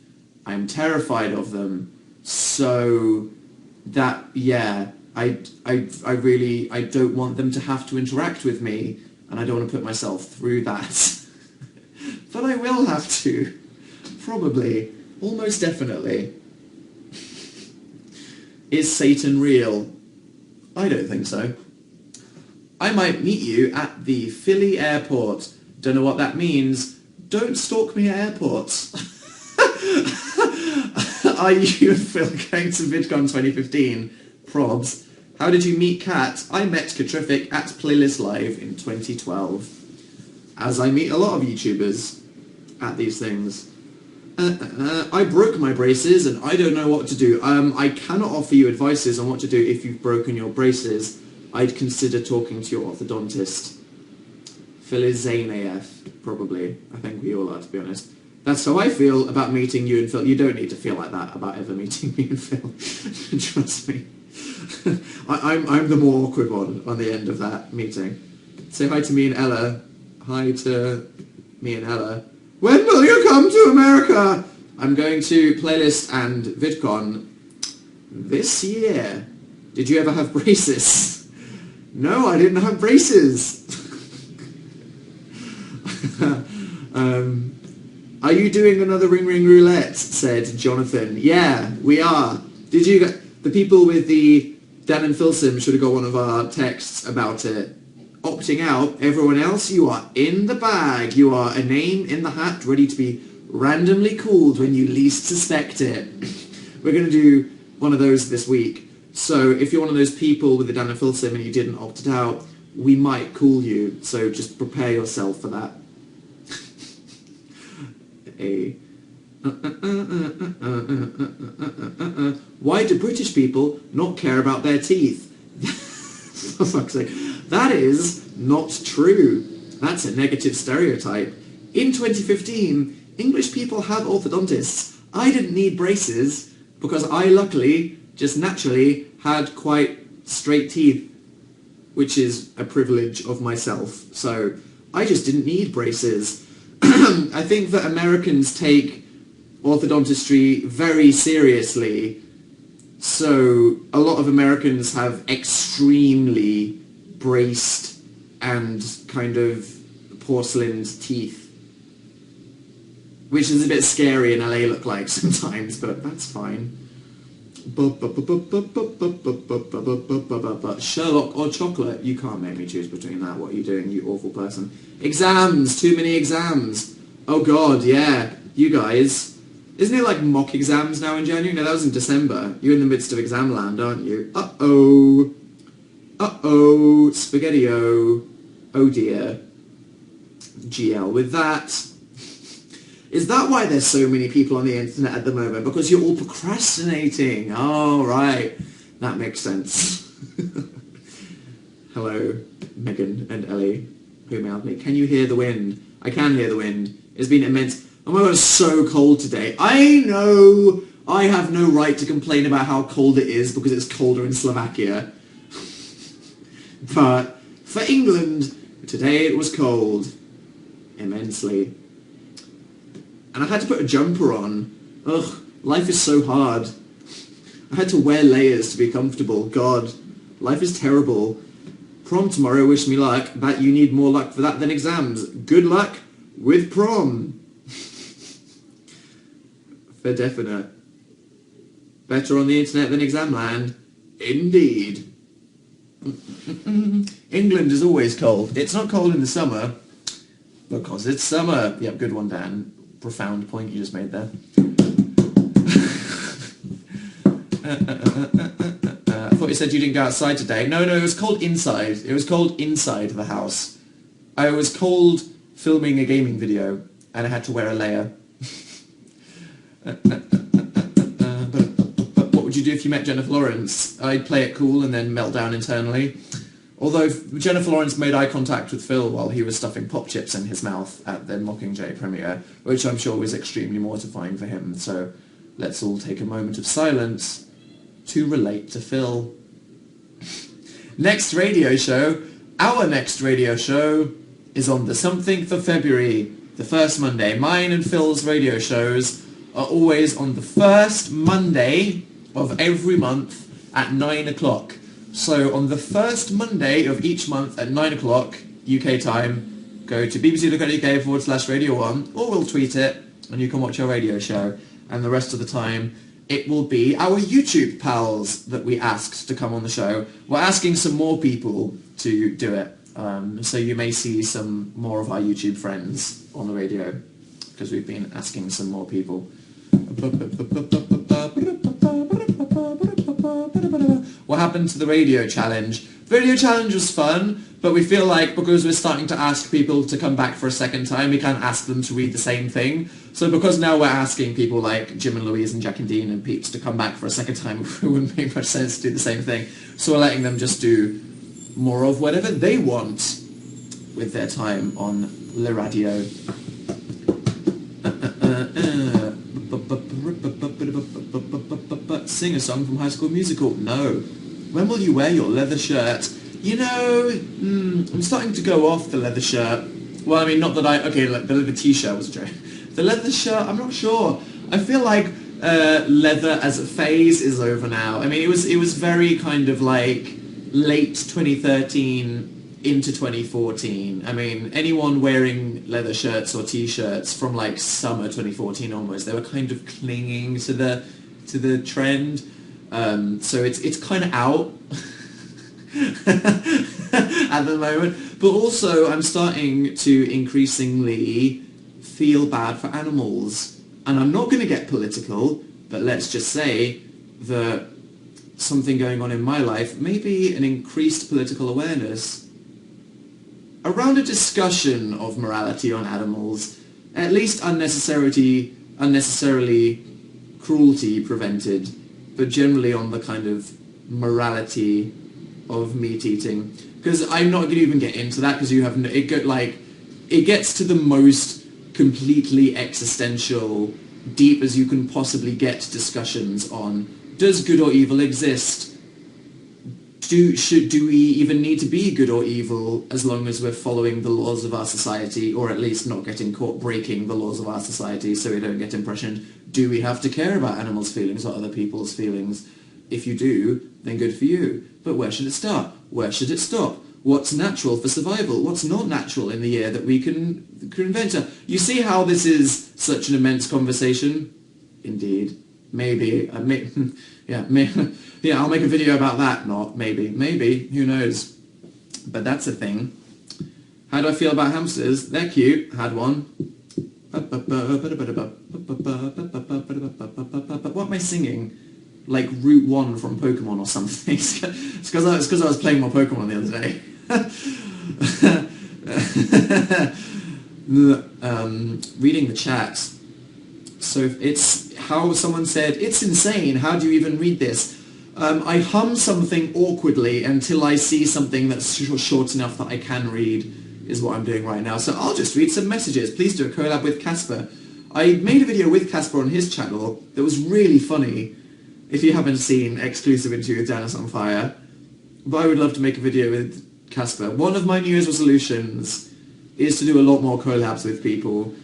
Speaker 1: I'm terrified of them. So that, yeah, I don't want them to have to interact with me, and I don't want to put myself through that. But I will have to. Probably. Almost definitely. Is Satan real? I don't think so. I might meet you at the Philly airport. Don't know what that means. Don't stalk me at airports. Are you and Phil going to VidCon 2015? Probs. How did you meet Kat? I met Katrific at Playlist Live in 2012. As I meet a lot of YouTubers at these things. I broke my braces and I don't know what to do. I cannot offer you advices on what to do if you've broken your braces. I'd consider talking to your orthodontist. Phil is Zane AF, probably. I think we all are, to be honest. That's how I feel about meeting you and Phil. You don't need to feel like that about ever meeting me and Phil. Trust me. I'm the more awkward one on the end of that meeting. Say hi to me and Ella. Hi to me and Ella. When will you come to America? I'm going to Playlist and VidCon this year. Did you ever have braces? No, I didn't have braces. Are you doing another Ring Ring Roulette? Said Jonathan. Yeah, we are. Did you get the people with the Dan and Phil sim should have got one of our texts about it. Opting out, everyone else, you are in the bag. You are a name in the hat, ready to be randomly called when you least suspect it. We're going to do one of those this week. So if you're one of those people with the Dan and Phil sim and you didn't opt it out, we might call you. So just prepare yourself for that. Why do British people not care about their teeth? For fuck's sake. That is not true. That's a negative stereotype. In 2015, English people have orthodontists. I didn't need braces because I luckily, just naturally, had quite straight teeth, which is a privilege of myself. So I just didn't need braces. I think that Americans take orthodontistry very seriously. So a lot of Americans have extremely braced and kind of porcelained teeth, which is a bit scary in LA look like sometimes, but that's fine. Sherlock or chocolate? You can't make me choose between that. What are you doing, you awful person? Exams! Too many exams! Oh god, yeah. You guys. Isn't it like mock exams now in January? No, that was in December. You're in the midst of exam land, aren't you? Uh-oh. Uh-oh. Spaghetti-o. Oh dear. GL with that. Is that why there's so many people on the internet at the moment? Because you're all procrastinating. Oh, right. That makes sense. Hello, Megan and Ellie, who mailed me. Can you hear the wind? I can hear the wind. It's been immense. Oh my god, it's so cold today. I know I have no right to complain about how cold it is because it's colder in Slovakia. But for England, today it was cold. Immensely. And I had to put a jumper on. Ugh, life is so hard. I had to wear layers to be comfortable. God, life is terrible. Prom tomorrow, wish me luck. But you need more luck for that than exams. Good luck with prom. For definite. Better on the internet than exam land. Indeed. England is always cold. It's not cold in the summer because it's summer. Yep, good one, Dan. profound point you just made there. I thought you said you didn't go outside today. No, it was cold inside. It was cold inside the house. I was cold filming a gaming video, and I had to wear a layer. But what would you do if you met Jennifer Lawrence? I'd play it cool and then melt down internally. Although Jennifer Lawrence made eye contact with Phil while he was stuffing pop chips in his mouth at the Mockingjay premiere, which I'm sure was extremely mortifying for him. So let's all take a moment of silence to relate to Phil. Next radio show, our next radio show, is on the something of February, the first Monday. Mine and Phil's radio shows are always on the first Monday of every month at 9 o'clock. So on the first Monday of each month at 9 o'clock UK time, go to bbc.co.uk/radio1, or we'll tweet it and you can watch our radio show. And the rest of the time it will be our YouTube pals that we asked to come on the show. We're asking some more people to do it. So you may see some more of our YouTube friends on the radio, because we've been asking some more people. What happened to the radio challenge? The radio challenge was fun, but we feel like because we're starting to ask people to come back for a second time, we can't ask them to read the same thing. So because now we're asking people like Jim and Louise and Jack and Dean and Peeps to come back for a second time, it wouldn't make much sense to do the same thing. So we're letting them just do more of whatever they want with their time on Le Radio. Sing a song from High School Musical. No. When will you wear your leather shirt? You know, I'm starting to go off the leather shirt. Well, I mean, not that okay, like the leather t-shirt was a joke. The leather shirt, I'm not sure. I feel like leather as a phase is over now. I mean, it was very kind of like late 2013 into 2014. I mean, anyone wearing leather shirts or t-shirts from like summer 2014 onwards, they were kind of clinging to the trend. So it's kind of out at the moment. But also, I'm starting to increasingly feel bad for animals. And I'm not going to get political, but let's just say that something going on in my life, maybe an increased political awareness around a discussion of morality on animals, at least unnecessarily cruelty prevented, but generally on the kind of morality of meat eating. Because I'm not going to even get into that, because it gets to the most completely existential, deep as you can possibly get discussions on, does good or evil exist? Do we even need to be good or evil as long as we're following the laws of our society, or at least not getting caught breaking the laws of our society so we don't get impressioned? Do we have to care about animals' feelings or other people's feelings? If you do, then good for you. But where should it start? Where should it stop? What's natural for survival? What's not natural in the year that we can invent? You see how this is such an immense conversation? Indeed. Maybe. Yeah, I'll make a video about that. Not maybe. Maybe. Who knows? But that's a thing. How do I feel about hamsters? They're cute. Had one. What am I singing? Like Route 1 from Pokemon or something. It's because I was playing more Pokemon the other day. Reading the chat. So it's how someone said, it's insane, how do you even read this? I hum something awkwardly until I see something that's short enough that I can read, is what I'm doing right now. So I'll just read some messages. Please do a collab with Casper. I made a video with Casper on his channel that was really funny. If you haven't seen exclusive interview with Janice on Fire. But I would love to make a video with Casper. One of my New Year's resolutions is to do a lot more collabs with people.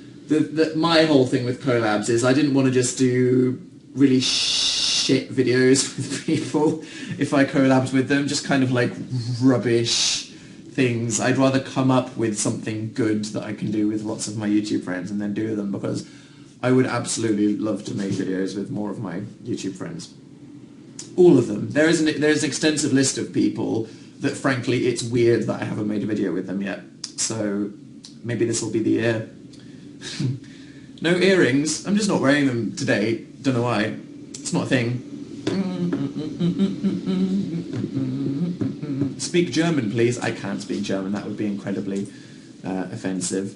Speaker 1: My whole thing with collabs is I didn't want to just do really shit videos with people if I collabed with them, just kind of like rubbish things. I'd rather come up with something good that I can do with lots of my YouTube friends and then do them, because I would absolutely love to make videos with more of my YouTube friends. All of them. There is an extensive list of people that frankly it's weird that I haven't made a video with them yet. So maybe this will be the year. No earrings. I'm just not wearing them today. Don't know why. It's not a thing. Speak German, please. I can't speak German. That would be incredibly offensive.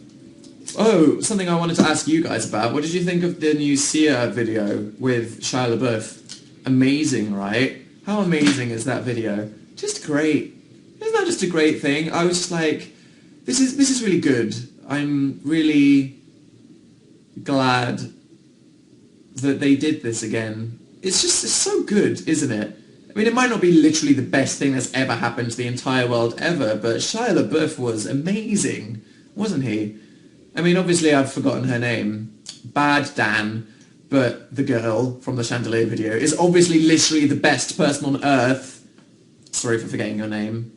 Speaker 1: Oh, something I wanted to ask you guys about. What did you think of the new Sia video with Shia LaBeouf? Amazing, right? How amazing is that video? Just great. Isn't that just a great thing? I was just like, this is really good. I'm really glad that they did this again. It's so good, isn't it? I mean, it might not be literally the best thing that's ever happened to the entire world ever, but Shia LaBeouf was amazing, wasn't he? I mean, obviously I've forgotten her name. Bad Dan, but the girl from the Chandelier video is obviously literally the best person on earth. Sorry for forgetting your name.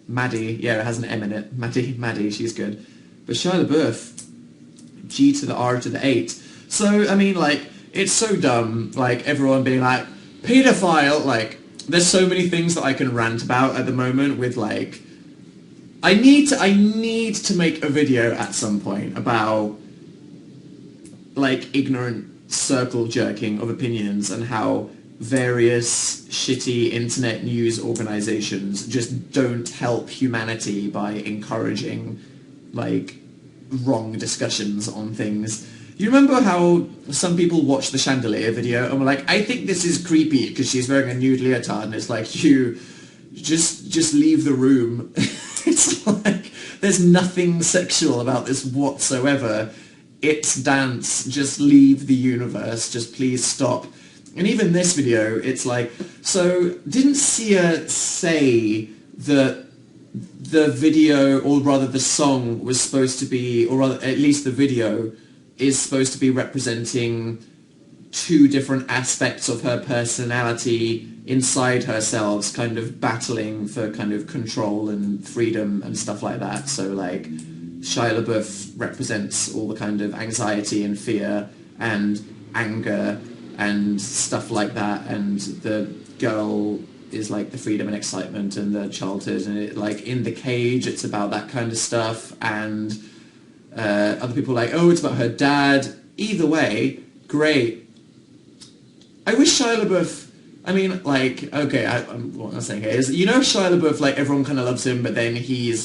Speaker 1: Maddie, yeah, it has an M in it. Maddie, she's good. But Shia LaBeouf, G to the R to the 8. So, I mean, like, it's so dumb, like, everyone being like, pedophile, like, there's so many things that I can rant about at the moment with, like, I need to make a video at some point about, like, ignorant circle jerking of opinions and how various shitty internet news organizations just don't help humanity by encouraging, like, wrong discussions on things. You remember how some people watch the Chandelier video and were like, I think this is creepy because she's wearing a nude leotard, and it's like, you just leave the room. It's like, there's nothing sexual about this whatsoever. It's dance. Just leave the universe. Just please stop. And even this video, it's like, so didn't Sia say that the video, or rather the song, was supposed to be, or rather at least the video, is supposed to be representing two different aspects of her personality inside herself, kind of battling for kind of control and freedom and stuff like that. So, like, Shia LaBeouf represents all the kind of anxiety and fear and anger and stuff like that, and the girl is like the freedom and excitement and the childhood, and it, like, in the cage, it's about that kind of stuff, and other people are like, oh, it's about her dad. Either way, great. I wish Shia LaBeouf, I mean, like, okay, what I'm saying here is, you know, Shia LaBeouf, like, everyone kind of loves him, but then he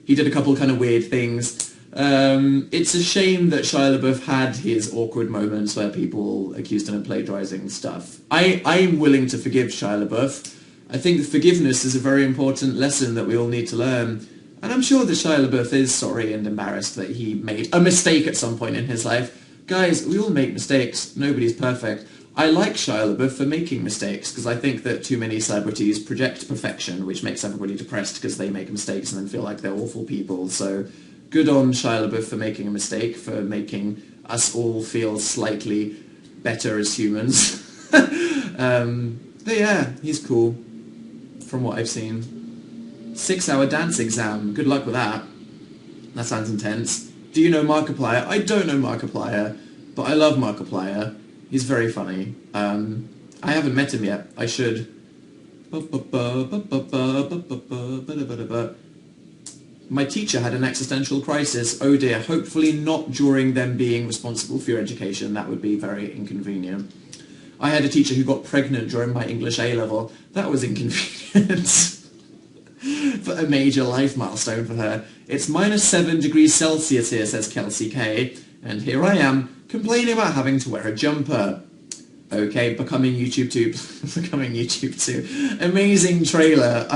Speaker 1: did a couple kind of weird things. It's a shame that Shia LaBeouf had his awkward moments where people accused him of plagiarizing stuff. I am willing to forgive Shia LaBeouf. I think forgiveness is a very important lesson that we all need to learn. And I'm sure that Shia LaBeouf is sorry and embarrassed that he made a mistake at some point in his life. Guys, we all make mistakes. Nobody's perfect. I like Shia LaBeouf for making mistakes, because I think that too many celebrities project perfection, which makes everybody depressed because they make mistakes and then feel like they're awful people. So good on Shia LaBeouf for making a mistake, for making us all feel slightly better as humans. But yeah, he's cool, from what I've seen. 6-hour dance exam. Good luck with that. That sounds intense. Do you know Markiplier? I don't know Markiplier, but I love Markiplier. He's very funny. I haven't met him yet. I should. My teacher had an existential crisis. Oh dear. Hopefully not during them being responsible for your education. That would be very inconvenient. I had a teacher who got pregnant during my English A-level. That was inconvenient. But a major life milestone for her. It's -7 degrees Celsius here, says Kelsey K. And here I am, complaining about having to wear a jumper. Okay, becoming YouTube 2. Becoming YouTube 2. Amazing trailer.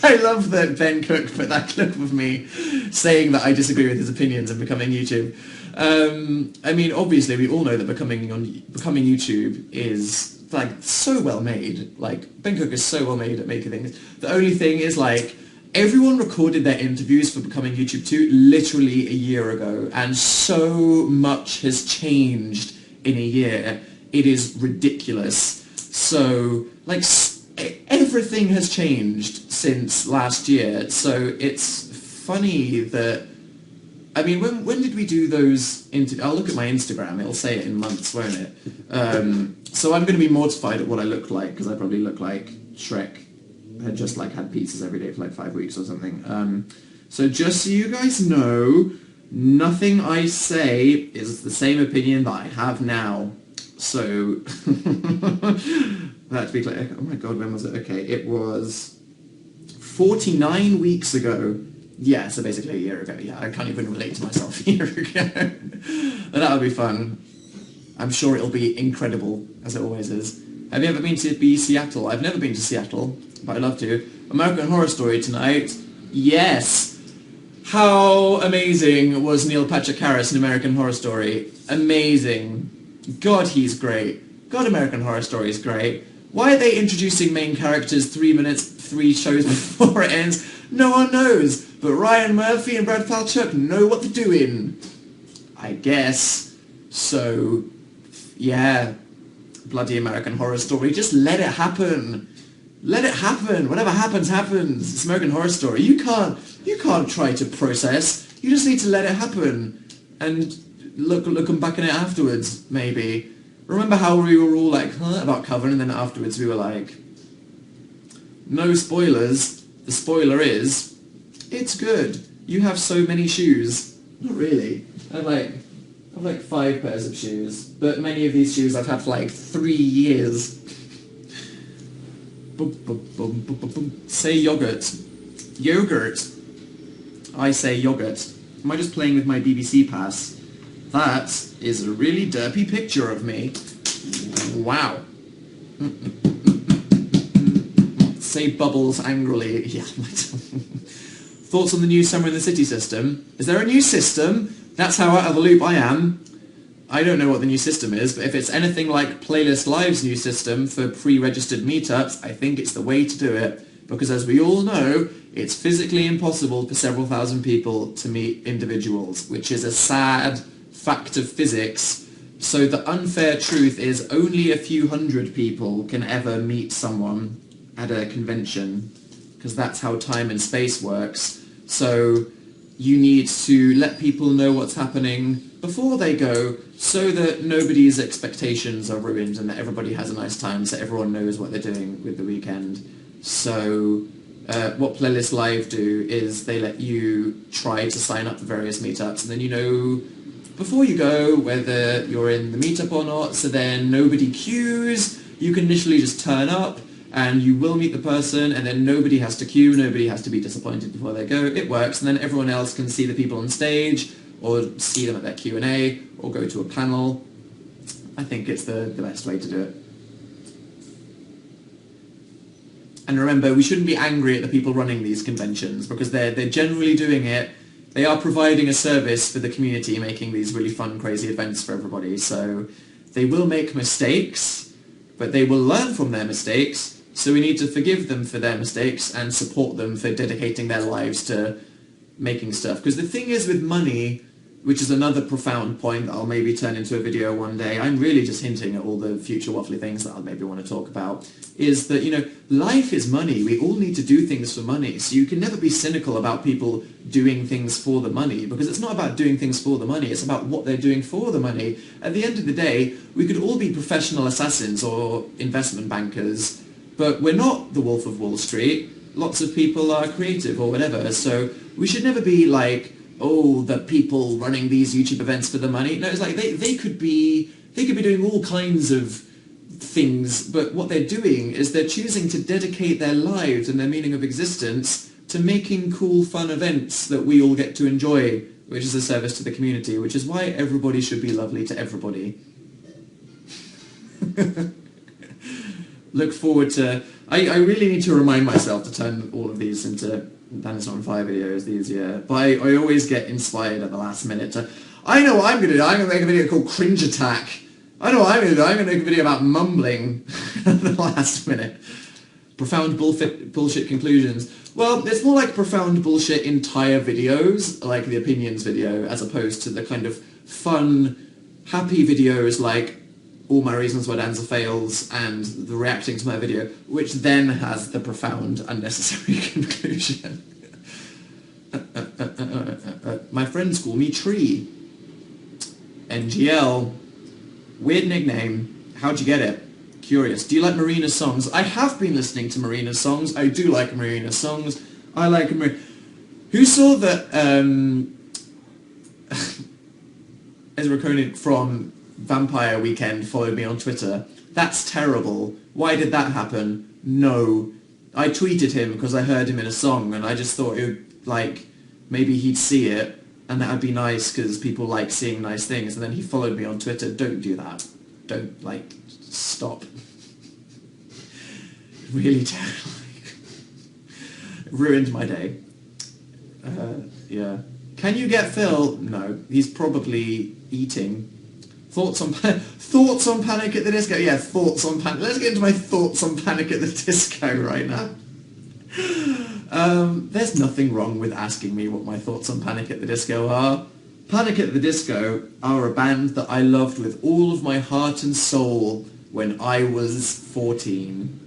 Speaker 1: I love that Ben Cook put that clip of me saying that I disagree with his opinions and becoming YouTube. I mean, obviously, we all know that becoming YouTube is, like, so well made. Like, Ben Cook is so well made at making things. The only thing is, like, everyone recorded their interviews for becoming YouTube 2 literally a year ago, and so much has changed in a year. It is ridiculous. So, like, everything has changed since last year, so it's funny that, I mean, when did we do those I'll look at my Instagram, it'll say it in months, won't it? So I'm going to be mortified at what I look like, because I probably look like Shrek had just, like, had pizzas every day for like 5 weeks or something. So just so you guys know, Nothing I say is the same opinion that I have now. So, that to be clear, oh my god, when was it? Okay, it was 49 weeks ago. Yeah, so basically a year ago. Yeah, I can't even relate to myself a year ago. But that would be fun. I'm sure it'll be incredible, as it always is. Have you ever been to Seattle? I've never been to Seattle, but I'd love to. American Horror Story tonight. Yes! How amazing was Neil Patrick Harris in American Horror Story? Amazing. God, he's great. God, American Horror Story is great. Why are they introducing main characters 3 minutes, 3 shows before it ends? No one knows. But Ryan Murphy and Brad Falchuk know what they're doing. I guess. So, yeah. Bloody American Horror Story. Just let it happen. Let it happen. Whatever happens, happens. It's American Horror Story. You can't try to process. You just need to let it happen. And look back at it afterwards, maybe. Remember how we were all like, huh, about Coven, and then afterwards we were like, no spoilers. The spoiler is, it's good. You have so many shoes. Not really. I have like 5 pairs of shoes, but many of these shoes I've had for like 3 years. Say yogurt. Yogurt. I say yogurt. Am I just playing with my BBC pass? That is a really derpy picture of me. Wow. Say bubbles angrily. Yeah. Thoughts on the new Summer in the City system? Is there a new system? That's how out of the loop I am. I don't know what the new system is, but if it's anything like Playlist Live's new system for pre-registered meetups, I think it's the way to do it. Because as we all know, it's physically impossible for several thousand people to meet individuals, which is a sad fact of physics. So the unfair truth is only a few hundred people can ever meet someone at a convention, because that's how time and space works. So you need to let people know what's happening before they go, so that nobody's expectations are ruined and that everybody has a nice time, so everyone knows what they're doing with the weekend. So what Playlist Live do is they let you try to sign up for various meetups, and then you know before you go whether you're in the meetup or not, so then nobody queues. You can initially just turn up and you will meet the person, and then nobody has to queue, nobody has to be disappointed before they go. It works, and then everyone else can see the people on stage or see them at their Q&A or go to a panel. I think it's the best way to do it. And remember, we shouldn't be angry at the people running these conventions, because they're generally doing it. They are providing a service for the community, making these really fun, crazy events for everybody. So they will make mistakes, but they will learn from their mistakes. So we need to forgive them for their mistakes and support them for dedicating their lives to making stuff. Because the thing is with money, which is another profound point that I'll maybe turn into a video one day, I'm really just hinting at all the future waffly things that I'll maybe want to talk about, is that, you know, life is money. We all need to do things for money. So you can never be cynical about people doing things for the money, because it's not about doing things for the money, it's about what they're doing for the money. At the end of the day, we could all be professional assassins or investment bankers, but we're not the Wolf of Wall Street. Lots of people are creative or whatever, so we should never be like, oh, the people running these YouTube events for the money. No, it's like they could be doing all kinds of things, but what they're doing is they're choosing to dedicate their lives and their meaning of existence to making cool, fun events that we all get to enjoy, which is a service to the community, which is why everybody should be lovely to everybody. Look forward to... I really need to remind myself to turn all of these into Dan Is Not On Fire videos these years, but I always get inspired at the last minute to... I know what I'm going to do. I'm going to make a video called Cringe Attack. I know what I'm going to do. I'm going to make a video about mumbling at the last minute. Profound bullshit conclusions. Well, it's more like profound bullshit entire videos, like the opinions video, as opposed to the kind of fun, happy videos like All My Reasons Why Danza Fails and the reacting to my video, which then has the profound, unnecessary conclusion. My friends call me Tree. NGL. Weird nickname. How'd you get it? Curious. Do you like Marina's songs? I have been listening to Marina's songs. I do like Marina's songs. I like Marina. Who saw that Ezra Koenig from Vampire Weekend followed me on Twitter. That's terrible. Why did that happen? No. I tweeted him because I heard him in a song, and I just thought it would, like, maybe he'd see it, and that would be nice because people like seeing nice things. And then he followed me on Twitter. Don't do that. Don't, like, stop. Really terrible. Ruined my day. Yeah. Can you get Phil? No. He's probably eating. Thoughts on Panic at the Disco? Yeah, thoughts on Panic. Let's get into my thoughts on Panic at the Disco right now. There's nothing wrong with asking me what my thoughts on Panic at the Disco are. Panic at the Disco are a band that I loved with all of my heart and soul when I was 14.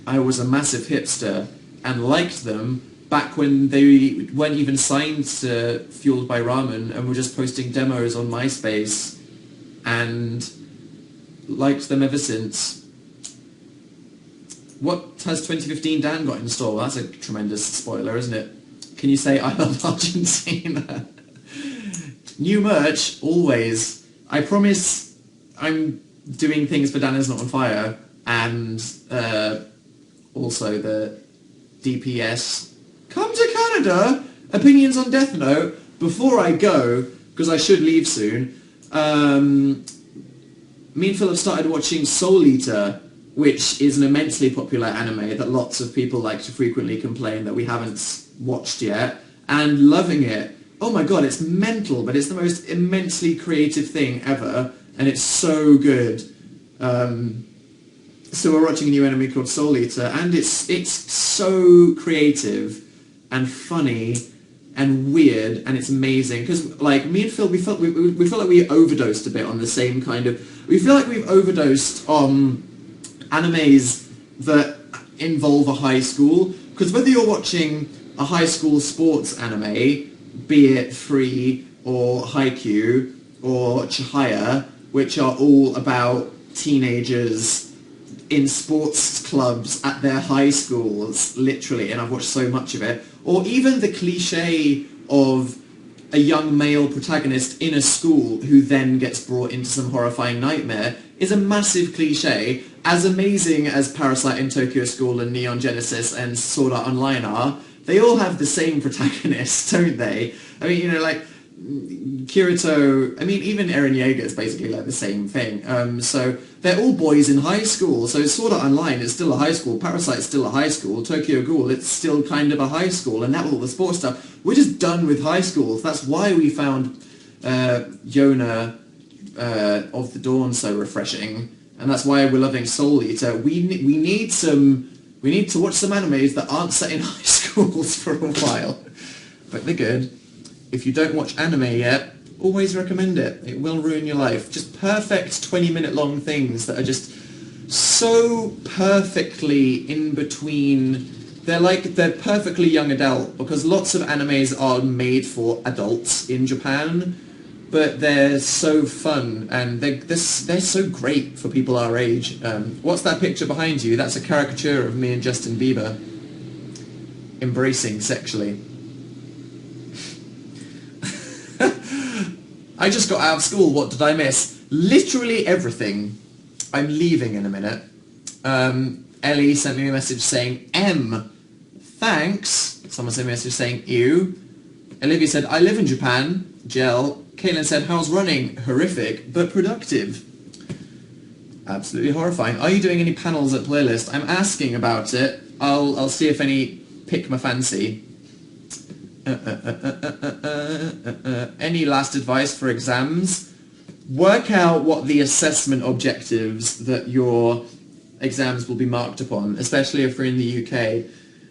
Speaker 1: I was a massive hipster and liked them back when they weren't even signed to Fueled by Ramen and were just posting demos on MySpace, and liked them ever since. What has 2015 Dan got in store? That's a tremendous spoiler, isn't it? Can you say I love Argentina? New merch, always. I promise I'm doing things for Dan Is Not On Fire, and also the DPS Come to Canada, opinions on Death Note. Before I go, because I should leave soon, me and Phil have started watching Soul Eater, which is an immensely popular anime that lots of people like to frequently complain that we haven't watched yet, and loving it. Oh my god, it's mental, but it's the most immensely creative thing ever, and it's so good. So we're watching a new anime called Soul Eater, and it's so creative and funny and weird, and it's amazing. Because like me and Phil, we felt like we overdosed a bit on the same kind of. We feel like we've overdosed on animes that involve a high school. Because whether you're watching a high school sports anime, be it Free or Haikyuu or Chihaya, which are all about teenagers in sports clubs at their high schools, literally, and I've watched so much of it, or even the cliche of a young male protagonist in a school who then gets brought into some horrifying nightmare, is a massive cliche. As amazing as Parasite in Tokyo School and Neon Genesis and Sword Art Online are, they all have the same protagonist, don't they? I mean, you know, like, Kirito, I mean, even Eren Yeager is basically like the same thing. So they're all boys in high school. So Sword Art Online is still a high school. Parasite's still a high school. Tokyo Ghoul, it's still kind of a high school. And now all the sports stuff, we're just done with high schools. That's why we found Yona of the Dawn so refreshing. And that's why we're loving Soul Eater. We need to watch some animes that aren't set in high schools for a while. But they're good. If you don't watch anime yet, always recommend it. It will ruin your life. Just perfect 20-minute long things that are just so perfectly in between. They're perfectly young adult, because lots of animes are made for adults in Japan, but they're so fun and they're so great for people our age. What's that picture behind you? That's a caricature of me and Justin Bieber embracing sexually. I just got out of school. What did I miss? Literally everything. I'm leaving in a minute. Ellie sent me a message saying, M, thanks. Someone sent me a message saying, ew. Olivia said, I live in Japan. Gel. Caitlin said, how's running? Horrific, but productive. Absolutely horrifying. Are you doing any panels at Playlist? I'm asking about it. I'll see if any pick my fancy. Any last advice for exams? Work out what the assessment objectives that your exams will be marked upon, especially if we're in the UK.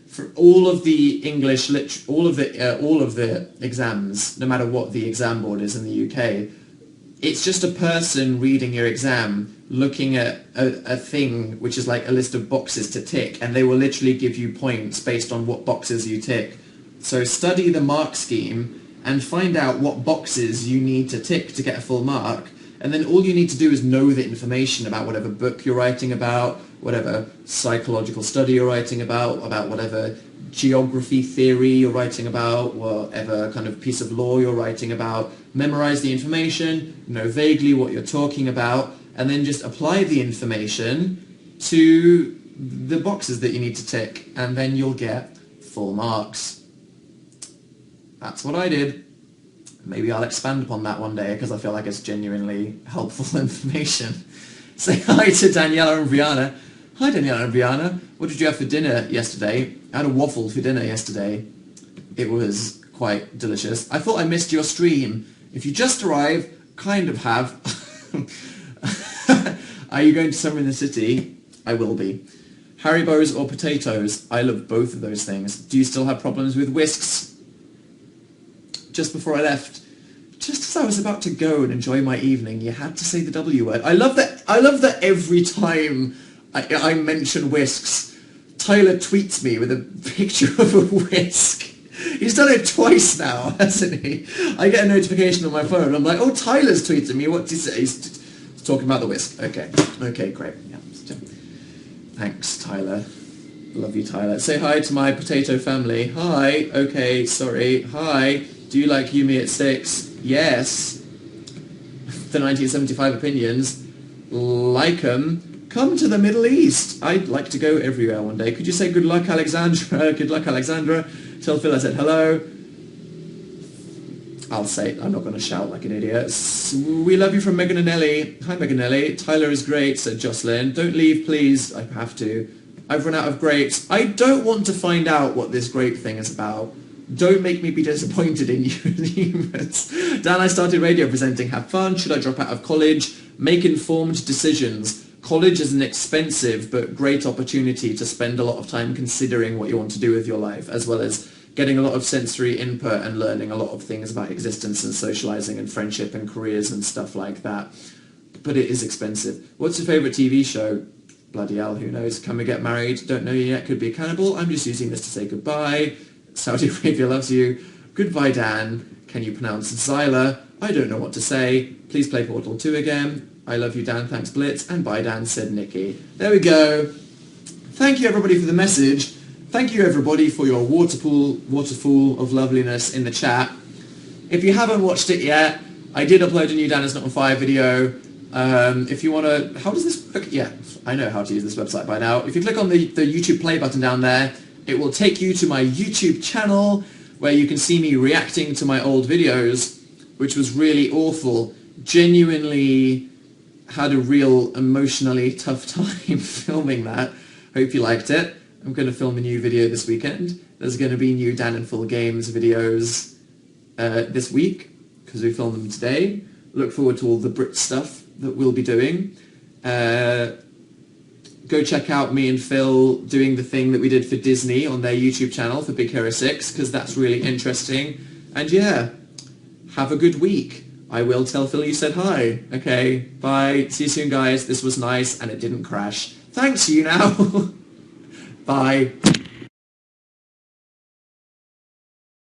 Speaker 1: For all of the English all of the exams, no matter what the exam board is in the UK, it's just a person reading your exam, looking at a thing which is like a list of boxes to tick, and they will literally give you points based on what boxes you tick. So study the mark scheme and find out what boxes you need to tick to get a full mark, and then all you need to do is know the information about whatever book you're writing about, whatever psychological study you're writing about whatever geography theory you're writing about, whatever kind of piece of law you're writing about. Memorize the information, know vaguely what you're talking about, and then just apply the information to the boxes that you need to tick, and then you'll get full marks. That's what I did. Maybe I'll expand upon that one day because I feel like it's genuinely helpful information. Say hi to Daniela and Brianna. Hi Daniela and Brianna. What did you have for dinner yesterday? I had a waffle for dinner yesterday. It was quite delicious. I thought I missed your stream. If you just arrived, kind of have. Are you going to Summer in the City? I will be. Haribos or potatoes? I love both of those things. Do you still have problems with whisks? Just before I left, just as I was about to go and enjoy my evening, you had to say the W word. I love that every time I mention whisks, Tyler tweets me with a picture of a whisk. He's done it twice now, hasn't he? I get a notification on my phone. I'm like, oh, Tyler's tweeting me. What's he say? He's talking about the whisk. Okay. Okay, great. Yeah. Thanks, Tyler. Love you, Tyler. Say hi to my potato family. Hi. Okay, sorry. Hi. Do you like Yumi at 6? Yes. The 1975 opinions. Like 'em. Come to the Middle East. I'd like to go everywhere one day. Could you say good luck, Alexandra? Good luck, Alexandra. Tell Phil I said hello. I'll say it. I'm not going to shout like an idiot. We love you from Megan and Ellie. Hi, Megan and Ellie. Tyler is great, said Jocelyn. Don't leave, please. I have to. I've run out of grapes. I don't want to find out what this grape thing is about. Don't make me be disappointed in you humans. Dan, I started radio presenting. Have fun. Should I drop out of college? Make informed decisions. College is an expensive but great opportunity to spend a lot of time considering what you want to do with your life, as well as getting a lot of sensory input and learning a lot of things about existence and socializing and friendship and careers and stuff like that. But it is expensive. What's your favourite TV show? Bloody hell, who knows? Can we get married? Don't know yet. Could be a cannibal. I'm just using this to say goodbye. Saudi Arabia loves you. Goodbye, Dan. Can you pronounce Zyla? I don't know what to say. Please play Portal 2 again. I love you, Dan. Thanks, Blitz. And bye, Dan, said Nikki. There we go. Thank you, everybody, for the message. Thank you, everybody, for your waterfall of loveliness in the chat. If you haven't watched it yet, I did upload a new Dan is Not on Fire video. If you want to... How does this work? Yeah, I know how to use this website by now. If you click on the YouTube play button down there, it will take you to my YouTube channel where you can see me reacting to my old videos, which was really awful. Genuinely had a real emotionally tough time filming that. Hope you liked it. I'm going to film a new video this weekend. There's going to be new Dan and Full Games videos this week, because we filmed them today. Look forward to all the Brit stuff that we'll be doing. Go check out me and Phil doing the thing that we did for Disney on their YouTube channel for Big Hero 6, because that's really interesting. And yeah, have a good week. I will tell Phil you said hi. Okay, bye. See you soon, guys. This was nice, and it didn't crash. Thanks, you now. Bye.